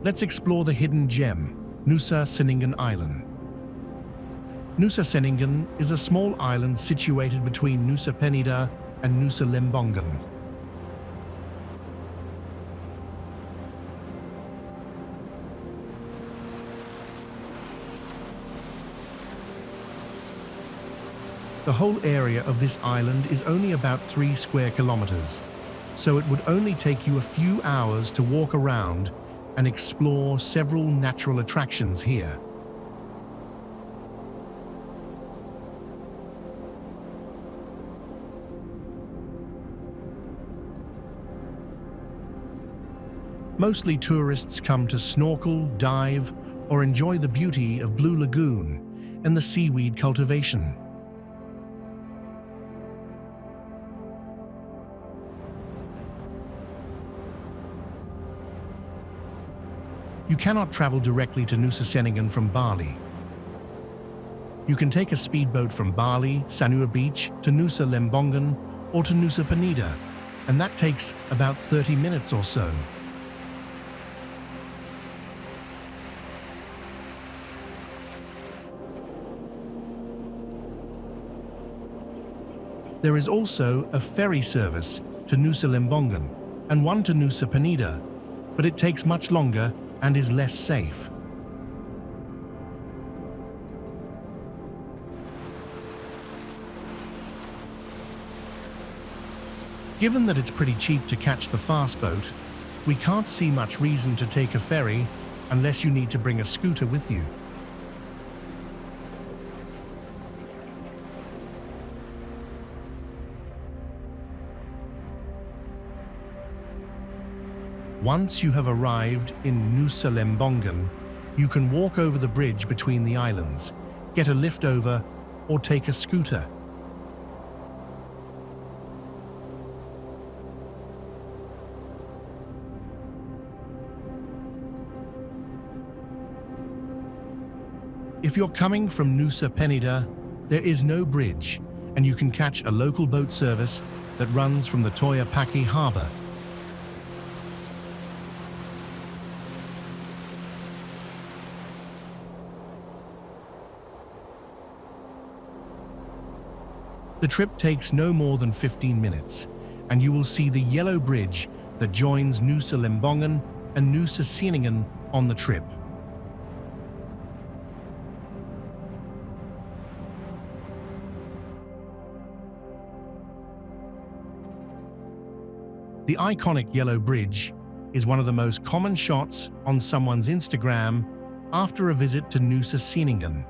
Speaker 1: Let's explore the hidden gem, Nusa Ceningan Island. Nusa Ceningan is a small island situated between Nusa Penida and Nusa Lembongan. The whole area of this island is only about 3 square kilometers, so it would only take you a few hours to walk around and explore several natural attractions here. Mostly tourists come to snorkel, dive, or enjoy the beauty of Blue Lagoon and the seaweed cultivation. You cannot travel directly to Nusa Ceningan from Bali. You can take a speedboat from Bali, Sanur Beach, to Nusa Lembongan or to Nusa Penida, and that takes about 30 minutes or so. There is also a ferry service to Nusa Lembongan and one to Nusa Penida, but it takes much longer and is less safe. Given that it's pretty cheap to catch the fast boat, we can't see much reason to take a ferry unless you need to bring a scooter with you. Once you have arrived in Nusa Lembongan, you can walk over the bridge between the islands, get a lift over, or take a scooter. If you're coming from Nusa Penida, there is no bridge, and you can catch a local boat service that runs from the Toya Paki harbour. The trip takes no more than 15 minutes, and you will see the yellow bridge that joins Nusa Lembongan and Nusa Ceningan on the trip. The iconic yellow bridge is one of the most common shots on someone's Instagram after a visit to Nusa Ceningan.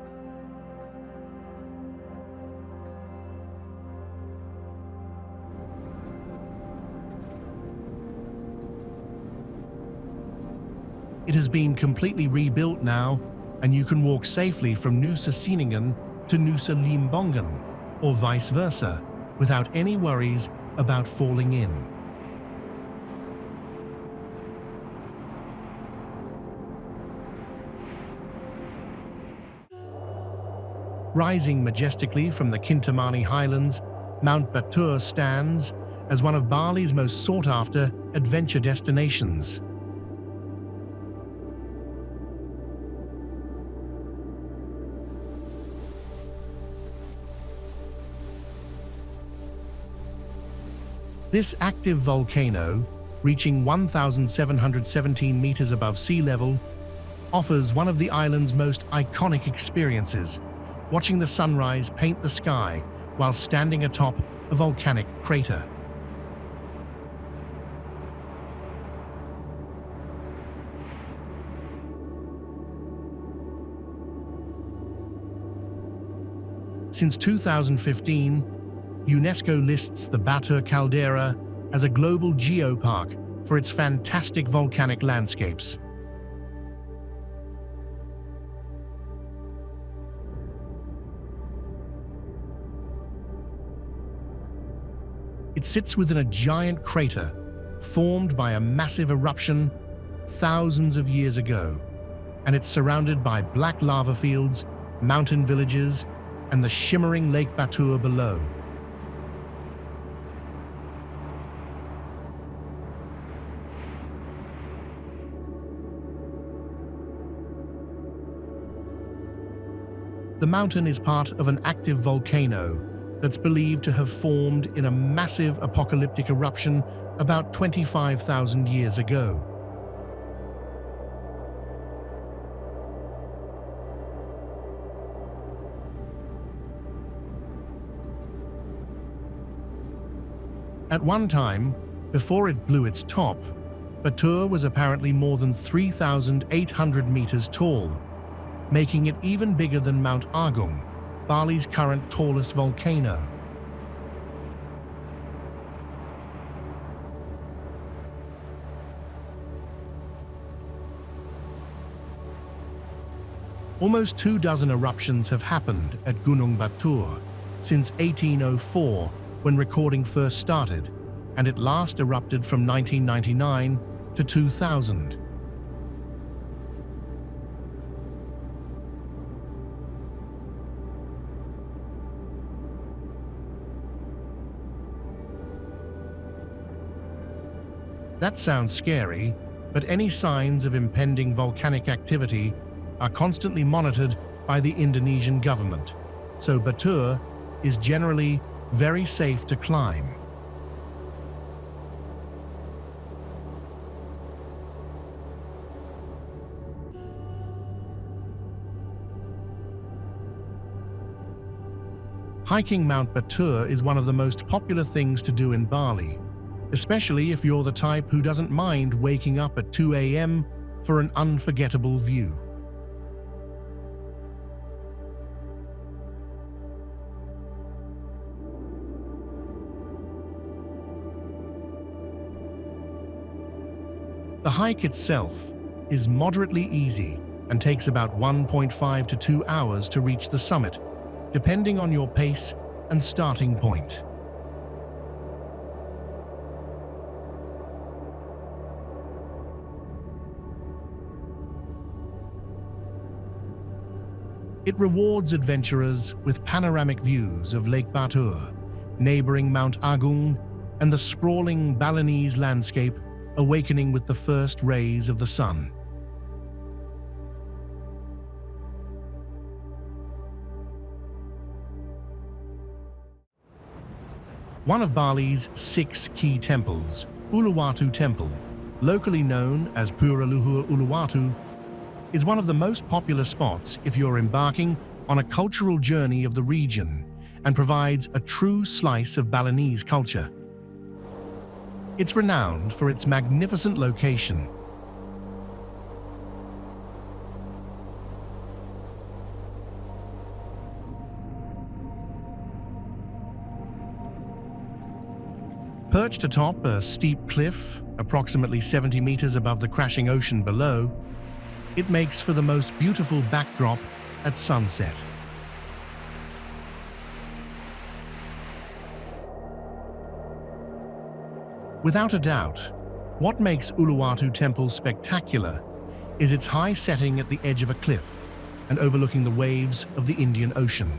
Speaker 1: It has been completely rebuilt now, and you can walk safely from Nusa Ceningan to Nusa Lembongan, or vice versa, without any worries about falling in. Rising majestically from the Kintamani Highlands, Mount Batur stands as one of Bali's most sought-after adventure destinations. This active volcano, reaching 1,717 meters above sea level, offers one of the island's most iconic experiences, watching the sunrise paint the sky while standing atop a volcanic crater. Since 2015, UNESCO lists the Batur caldera as a global geopark for its fantastic volcanic landscapes. It sits within a giant crater formed by a massive eruption thousands of years ago, and it's surrounded by black lava fields, mountain villages, and the shimmering Lake Batur below. The mountain is part of an active volcano that's believed to have formed in a massive apocalyptic eruption about 25,000 years ago. At one time, before it blew its top, Batur was apparently more than 3,800 meters tall, making it even bigger than Mount Agung, Bali's current tallest volcano. Almost 24 eruptions have happened at Gunung Batur since 1804, when recording first started, and it last erupted from 1999 to 2000. That sounds scary, but any signs of impending volcanic activity are constantly monitored by the Indonesian government, so Batur is generally very safe to climb. Hiking Mount Batur is one of the most popular things to do in Bali, especially if you're the type who doesn't mind waking up at 2 a.m. for an unforgettable view. The hike itself is moderately easy and takes about 1.5 to 2 hours to reach the summit, depending on your pace and starting point. It rewards adventurers with panoramic views of Lake Batur, neighboring Mount Agung, and the sprawling Balinese landscape awakening with the first rays of the sun. One of Bali's 6 key temples, Uluwatu Temple, locally known as Pura Uluwatu, is one of the most popular spots if you're embarking on a cultural journey of the region and provides a true slice of Balinese culture. It's renowned for its magnificent location. Perched atop a steep cliff, approximately 70 meters above the crashing ocean below, it makes for the most beautiful backdrop at sunset. Without a doubt, what makes Uluwatu Temple spectacular is its high setting at the edge of a cliff and overlooking the waves of the Indian Ocean.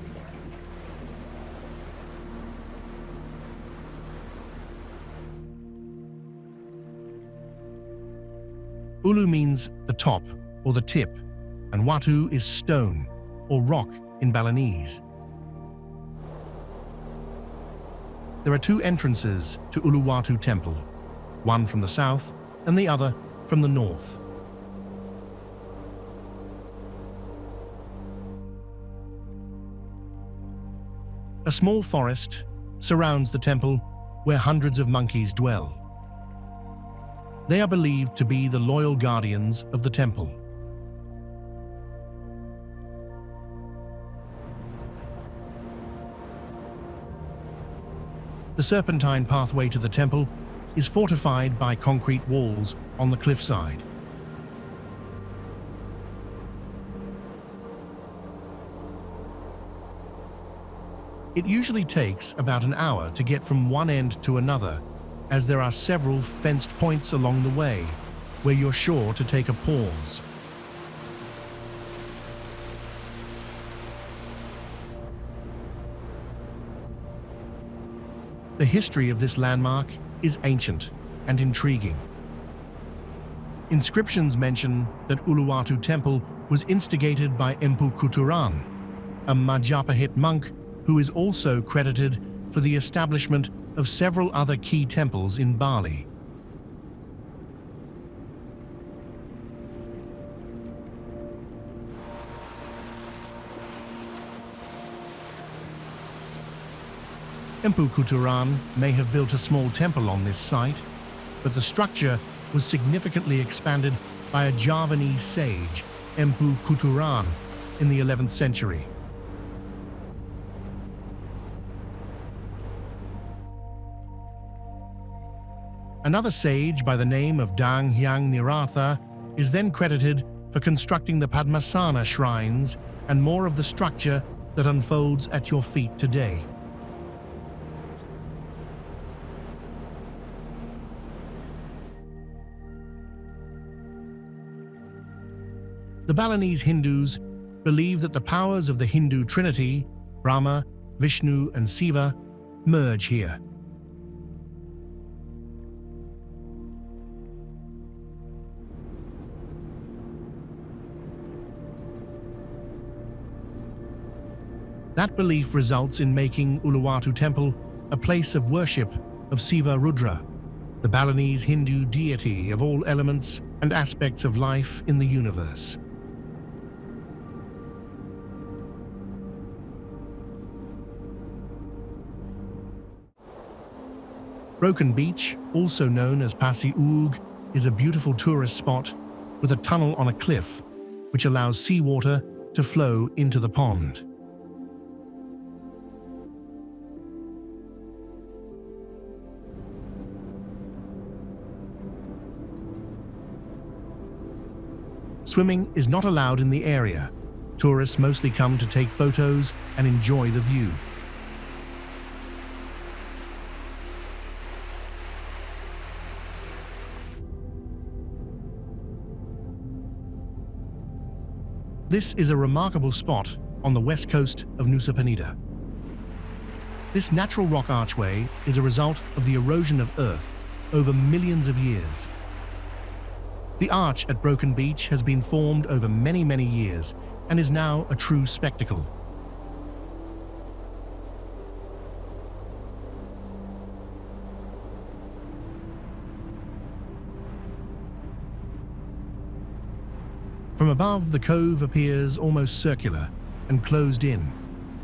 Speaker 1: Ulu means the top or the tip, and Watu is stone or rock in Balinese. There are 2 entrances to Uluwatu Temple, one from the south and the other from the north. A small forest surrounds the temple where hundreds of monkeys dwell. They are believed to be the loyal guardians of the temple. The serpentine pathway to the temple is fortified by concrete walls on the cliffside. It usually takes about an hour to get from one end to another, as there are several fenced points along the way where you're sure to take a pause. The history of this landmark is ancient and intriguing. Inscriptions mention that Uluwatu Temple was instigated by Empu Kuturan, a Majapahit monk who is also credited for the establishment of several other key temples in Bali. Empu Kuturan may have built a small temple on this site, but the structure was significantly expanded by a Javanese sage, Empu Kuturan, in the 11th century. Another sage by the name of Dang Hyang Niratha is then credited for constructing the Padmasana shrines and more of the structure that unfolds at your feet today. The Balinese Hindus believe that the powers of the Hindu Trinity, Brahma, Vishnu, and Shiva, merge here. That belief results in making Uluwatu Temple a place of worship of Shiva Rudra, the Balinese Hindu deity of all elements and aspects of life in the universe. Broken Beach, also known as Pasi Oog, is a beautiful tourist spot with a tunnel on a cliff, which allows seawater to flow into the pond. Swimming is not allowed in the area. Tourists mostly come to take photos and enjoy the view. This is a remarkable spot on the west coast of Nusa Penida. This natural rock archway is a result of the erosion of Earth over millions of years. The arch at Broken Beach has been formed over many, many years and is now a true spectacle. From above, the cove appears almost circular and closed in.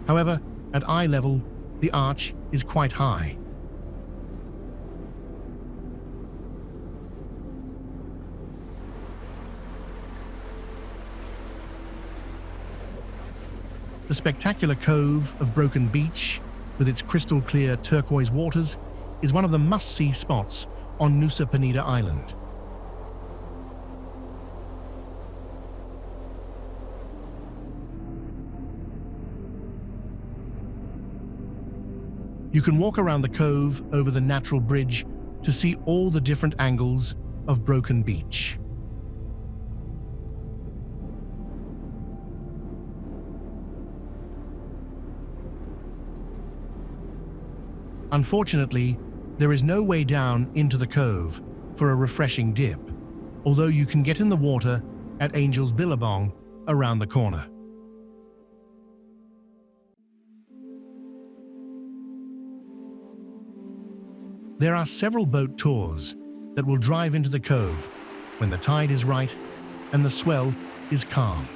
Speaker 1: However, at eye level, the arch is quite high. The spectacular cove of Broken Beach, with its crystal-clear turquoise waters, is one of the must-see spots on Nusa Penida Island. You can walk around the cove over the natural bridge to see all the different angles of Broken Beach. Unfortunately, there is no way down into the cove for a refreshing dip, although you can get in the water at Angel's Billabong around the corner. There are several boat tours that will drive into the cove when the tide is right and the swell is calm.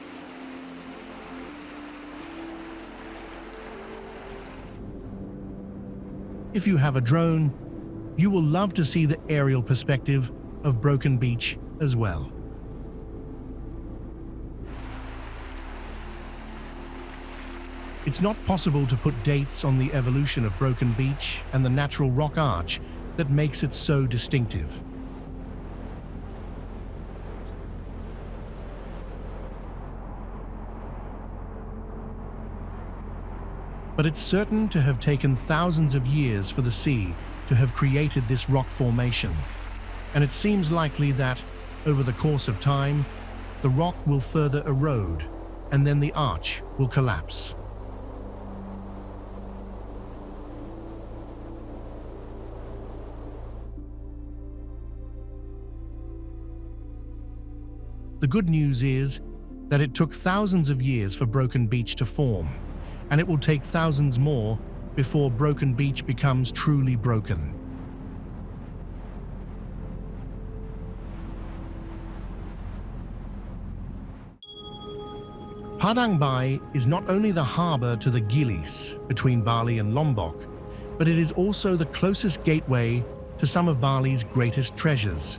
Speaker 1: If you have a drone, you will love to see the aerial perspective of Broken Beach as well. It's not possible to put dates on the evolution of Broken Beach and the natural rock arch that makes it so distinctive. But it's certain to have taken thousands of years for the sea to have created this rock formation, and it seems likely that, over the course of time, the rock will further erode, and then the arch will collapse. The good news is that it took thousands of years for Broken Beach to form, and it will take thousands more before Broken Beach becomes truly broken. Padang Bai is not only the harbour to the Gilis between Bali and Lombok, but it is also the closest gateway to some of Bali's greatest treasures.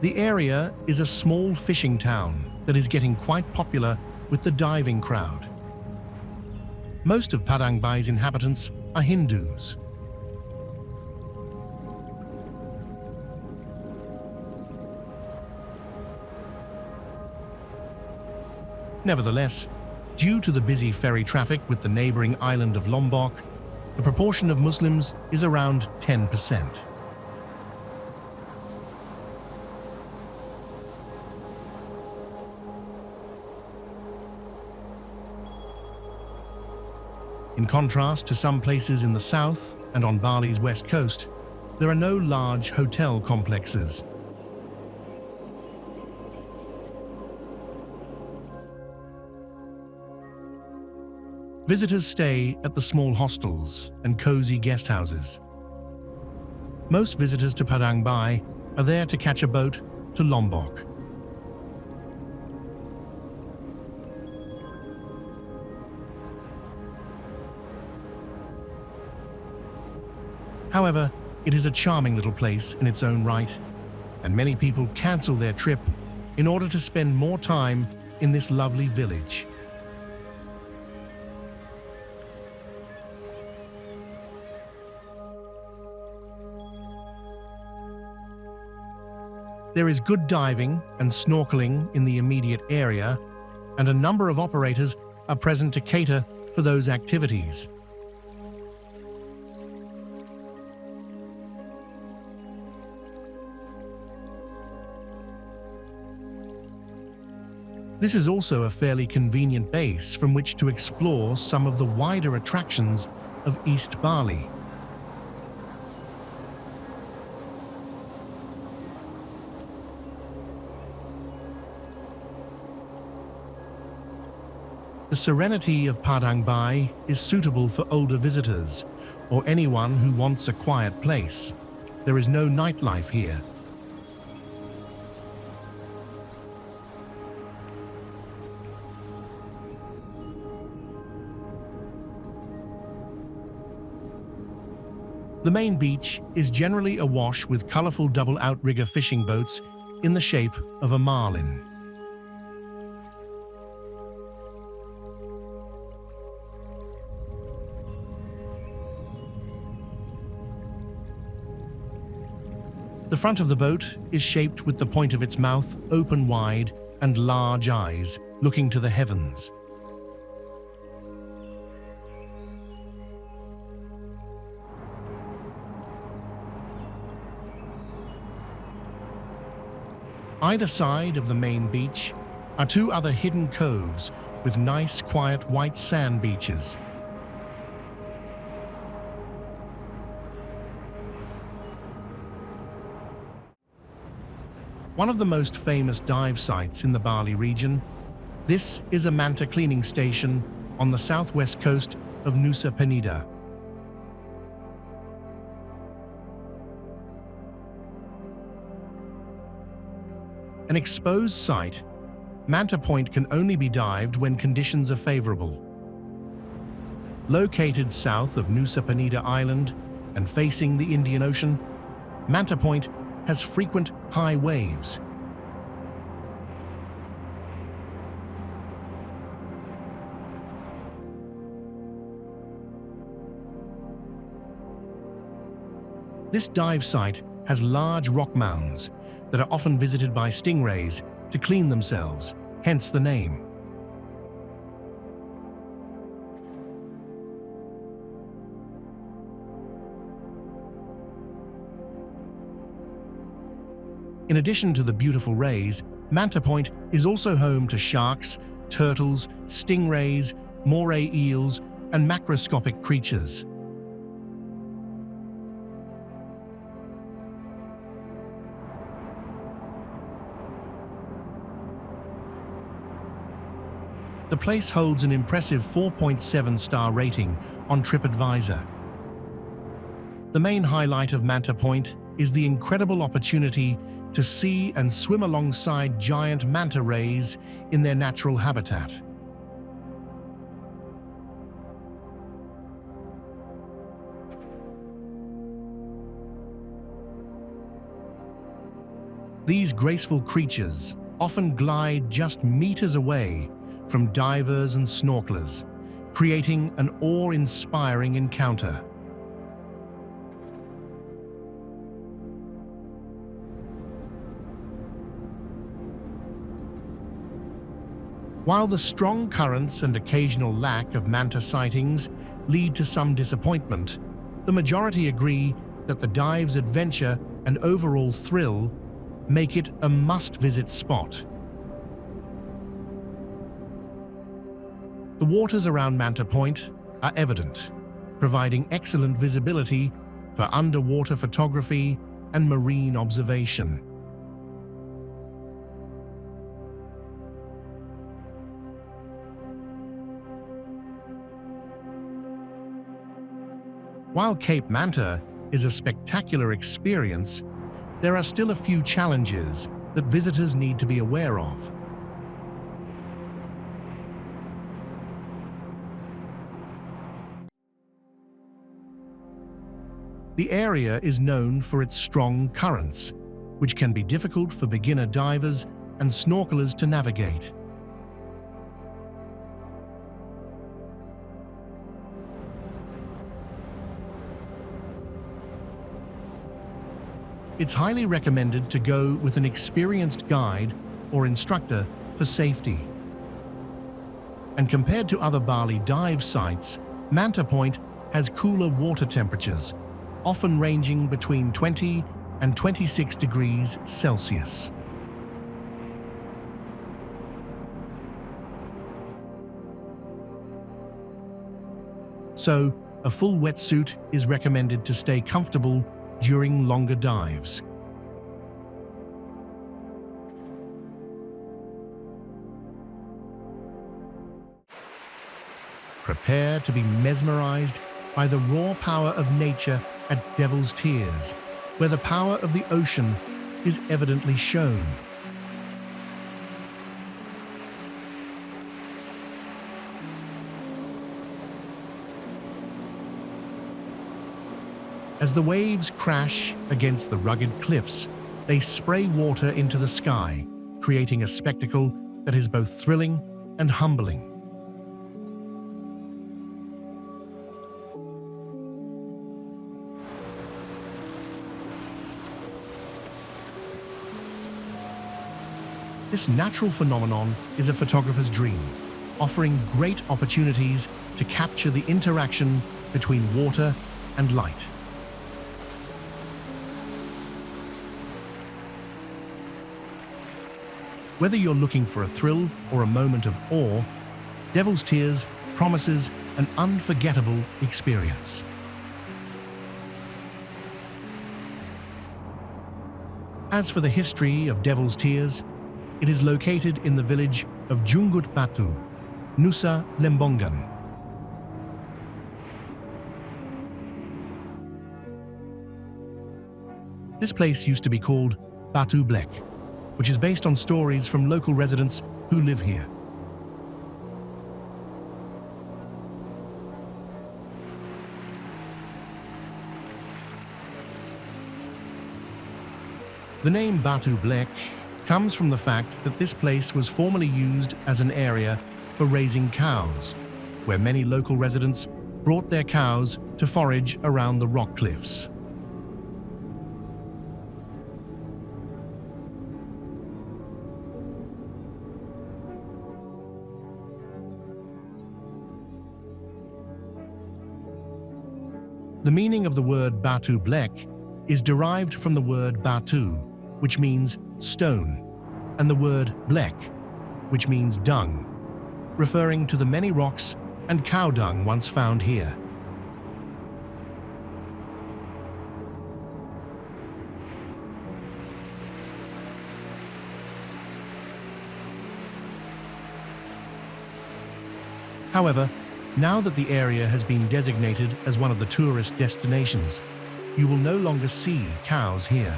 Speaker 1: The area is a small fishing town that is getting quite popular with the diving crowd. Most of Padang Bai's inhabitants are Hindus. Nevertheless, due to the busy ferry traffic with the neighboring island of Lombok, the proportion of Muslims is around 10%. In contrast to some places in the south and on Bali's west coast, there are no large hotel complexes. Visitors stay at the small hostels and cozy guest houses. Most visitors to Padang Bai are there to catch a boat to Lombok. However, it is a charming little place in its own right, and many people cancel their trip in order to spend more time in this lovely village. There is good diving and snorkeling in the immediate area, and a number of operators are present to cater for those activities. This is also a fairly convenient base from which to explore some of the wider attractions of East Bali. The serenity of Padang Bai is suitable for older visitors or anyone who wants a quiet place. There is no nightlife here. The main beach is generally awash with colorful double outrigger fishing boats in the shape of a marlin. The front of the boat is shaped with the point of its mouth open wide and large eyes looking to the heavens. Either side of the main beach are two other hidden coves with nice, quiet white sand beaches. One of the most famous dive sites in the Bali region, this is a manta cleaning station on the southwest coast of Nusa Penida. An exposed site, Manta Point can only be dived when conditions are favorable. Located south of Nusa Penida Island and facing the Indian Ocean, Manta Point has frequent high waves. This dive site has large rock mounds that are often visited by stingrays to clean themselves, hence the name. In addition to the beautiful rays, Manta Point is also home to sharks, turtles, stingrays, moray eels, and macroscopic creatures. The place holds an impressive 4.7-star rating on TripAdvisor. The main highlight of Manta Point is the incredible opportunity to see and swim alongside giant manta rays in their natural habitat. These graceful creatures often glide just meters away from divers and snorkelers, creating an awe-inspiring encounter. While the strong currents and occasional lack of manta sightings lead to some disappointment, the majority agree that the dive's adventure and overall thrill make it a must-visit spot. The waters around Manta Point are evident, providing excellent visibility for underwater photography and marine observation. While Cape Manta is a spectacular experience, there are still a few challenges that visitors need to be aware of. The area is known for its strong currents, which can be difficult for beginner divers and snorkelers to navigate. it's highly recommended to go with an experienced guide or instructor for safety. And compared to other Bali dive sites, Manta Point has cooler water temperatures, often ranging between 20 and 26 degrees Celsius. So, a full wetsuit is recommended to stay comfortable during longer dives. Prepare to be mesmerized by the raw power of nature at Devil's Tears, where the power of the ocean is evidently shown. As the waves crash against the rugged cliffs, they spray water into the sky, creating a spectacle that is both thrilling and humbling. This natural phenomenon is a photographer's dream, offering great opportunities to capture the interaction between water and light. Whether you're looking for a thrill or a moment of awe, Devil's Tears promises an unforgettable experience. As for the history of Devil's Tears, it is located in the village of Batu, Nusa Lembongan. This place used to be called Batu Blek, which is based on stories from local residents who live here. The name Batu Blek comes from the fact that this place was formerly used as an area for raising cows, where many local residents brought their cows to forage around the rock cliffs. The meaning of the word Batu Blek is derived from the word Batu, which means stone, and the word Blek, which means dung, referring to the many rocks and cow dung once found here. However, now that the area has been designated as one of the tourist destinations, you will no longer see cows here.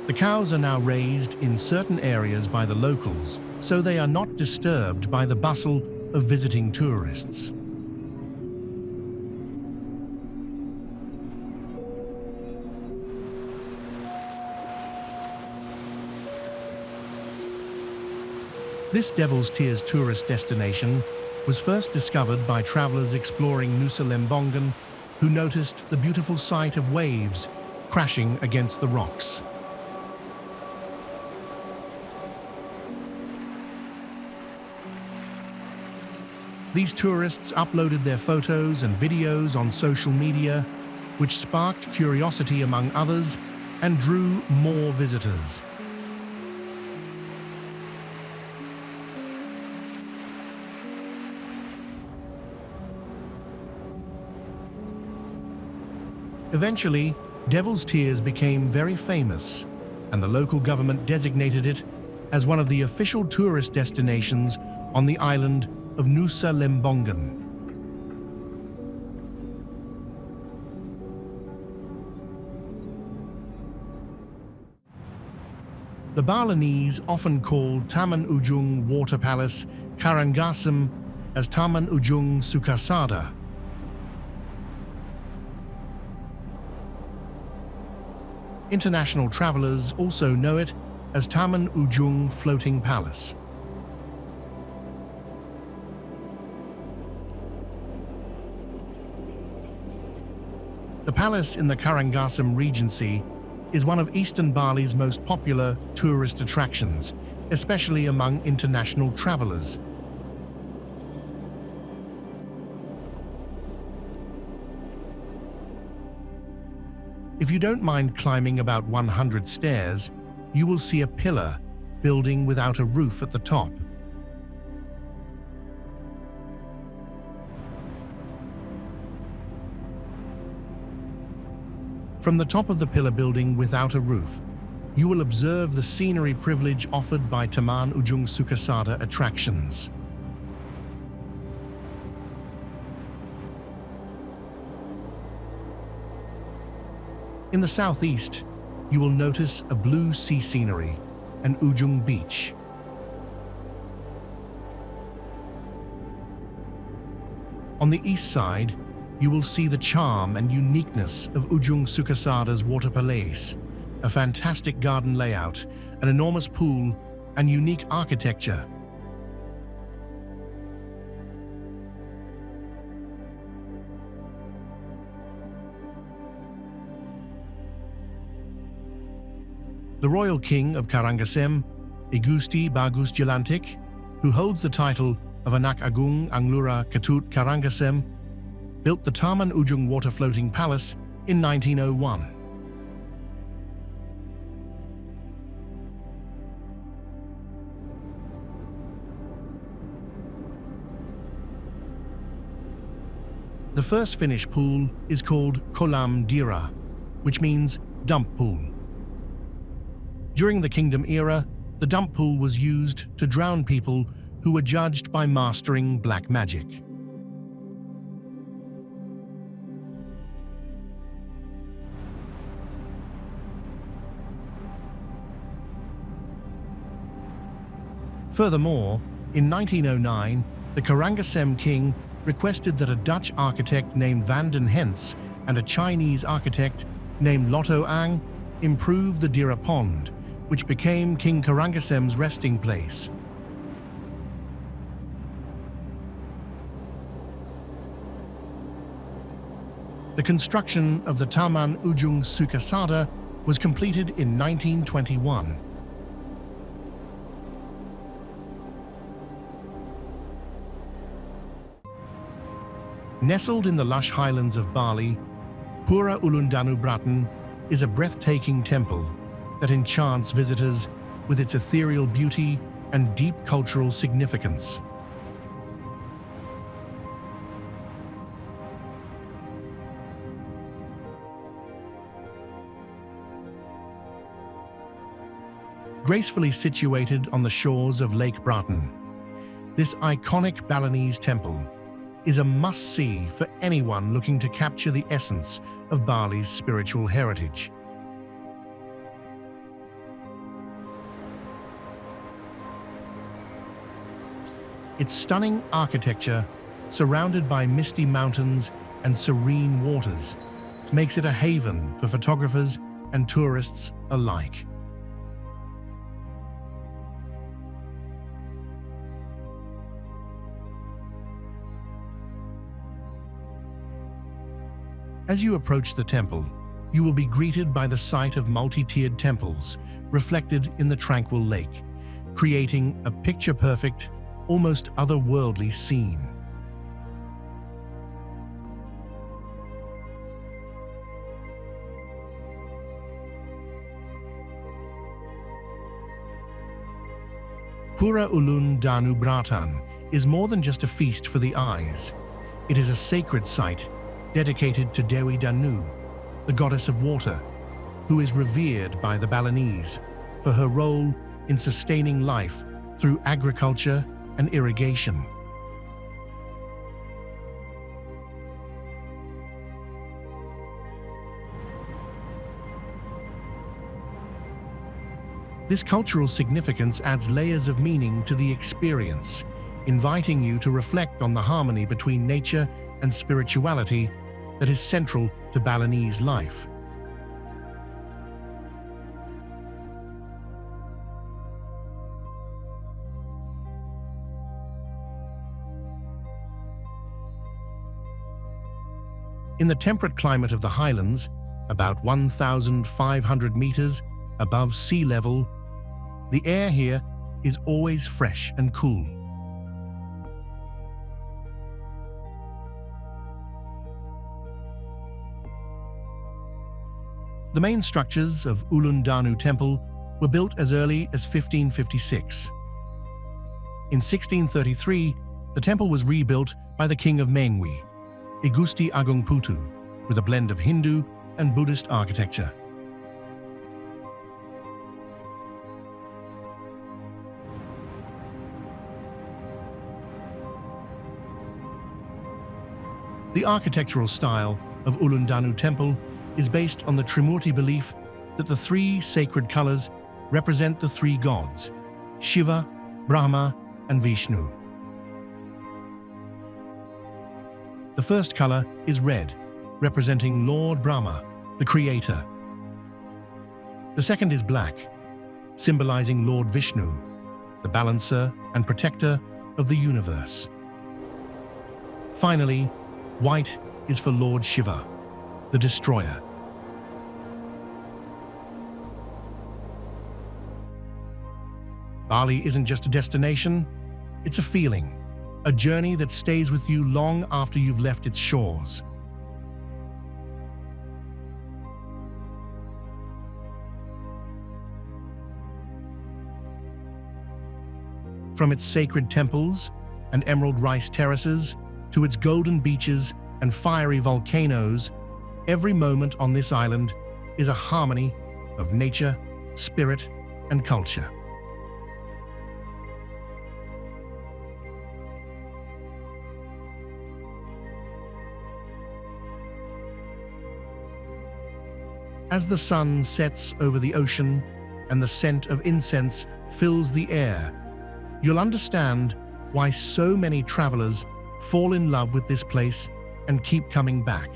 Speaker 1: The cows are now raised in certain areas by the locals, so they are not disturbed by the bustle of visiting tourists. This Devil's Tears tourist destination was first discovered by travelers exploring Nusa Lembongan, who noticed the beautiful sight of waves crashing against the rocks. These tourists uploaded their photos and videos on social media, which sparked curiosity among others and drew more visitors. Eventually, Devil's Tears became very famous, and the local government designated it as one of the official tourist destinations on the island of Nusa Lembongan. The Balinese often call Taman Ujung Water Palace Karangasem as Taman Ujung Sukasada. International travelers also know it as Taman Ujung Floating Palace. The palace in the Karangasem Regency is one of eastern Bali's most popular tourist attractions, especially among international travelers. If you don't mind climbing about 100 stairs, you will see a pillar building without a roof at the top. From the top of the pillar building without a roof, you will observe the scenery privilege offered by Taman Ujung Sukasada attractions. In the southeast, you will notice a blue sea scenery and Ujung Beach. On the east side, you will see the charm and uniqueness of Ujung Sukasada's water palace, a fantastic garden layout, an enormous pool, and unique architecture. The royal king of Karangasem, I Gusti Bagus Jelantik, who holds the title of Anak Agung Anglura Ketut Karangasem, built the Taman Ujung Water Floating Palace in 1901. The first finished pool is called Kolam Dira, which means dump pool. During the Kingdom era, the dump pool was used to drown people who were judged by mastering black magic. Furthermore, in 1909, the Karangasem king requested that a Dutch architect named Van den Hens and a Chinese architect named Lotto Ang improve the Dira Pond, which became King Karangasem's resting place. The construction of the Taman Ujung Sukasada was completed in 1921. Nestled in the lush highlands of Bali, Pura Ulundanu Bratan is a breathtaking temple that enchants visitors with its ethereal beauty and deep cultural significance. Gracefully situated on the shores of Lake Bratan, this iconic Balinese temple is a must-see for anyone looking to capture the essence of Bali's spiritual heritage. Its stunning architecture, surrounded by misty mountains and serene waters, makes it a haven for photographers and tourists alike. As you approach the temple, you will be greeted by the sight of multi-tiered temples reflected in the tranquil lake, creating a picture-perfect, almost otherworldly scene. Pura Ulun Danu Bratan is more than just a feast for the eyes. It is a sacred site dedicated to Dewi Danu, the goddess of water, who is revered by the Balinese for her role in sustaining life through agriculture and irrigation. This cultural significance adds layers of meaning to the experience, inviting you to reflect on the harmony between nature and spirituality that is central to Balinese life. In the temperate climate of the highlands, about 1,500 meters above sea level, the air here is always fresh and cool. The main structures of Uluwatu Temple were built as early as 1556. In 1633, the temple was rebuilt by the King of Mengwi, I Gusti Agung Putu, with a blend of Hindu and Buddhist architecture. The architectural style of Uluwatu Temple is based on the Trimurti belief that the three sacred colors represent the three gods, Shiva, Brahma, and Vishnu. The first color is red, representing Lord Brahma, the creator. The second is black, symbolizing Lord Vishnu, the balancer and protector of the universe. Finally, white is for Lord Shiva, the destroyer. Bali isn't just a destination, it's a feeling, a journey that stays with you long after you've left its shores. From its sacred temples and emerald rice terraces to its golden beaches and fiery volcanoes, every moment on this island is a harmony of nature, spirit, and culture. As the sun sets over the ocean and the scent of incense fills the air, you'll understand why so many travelers fall in love with this place and keep coming back.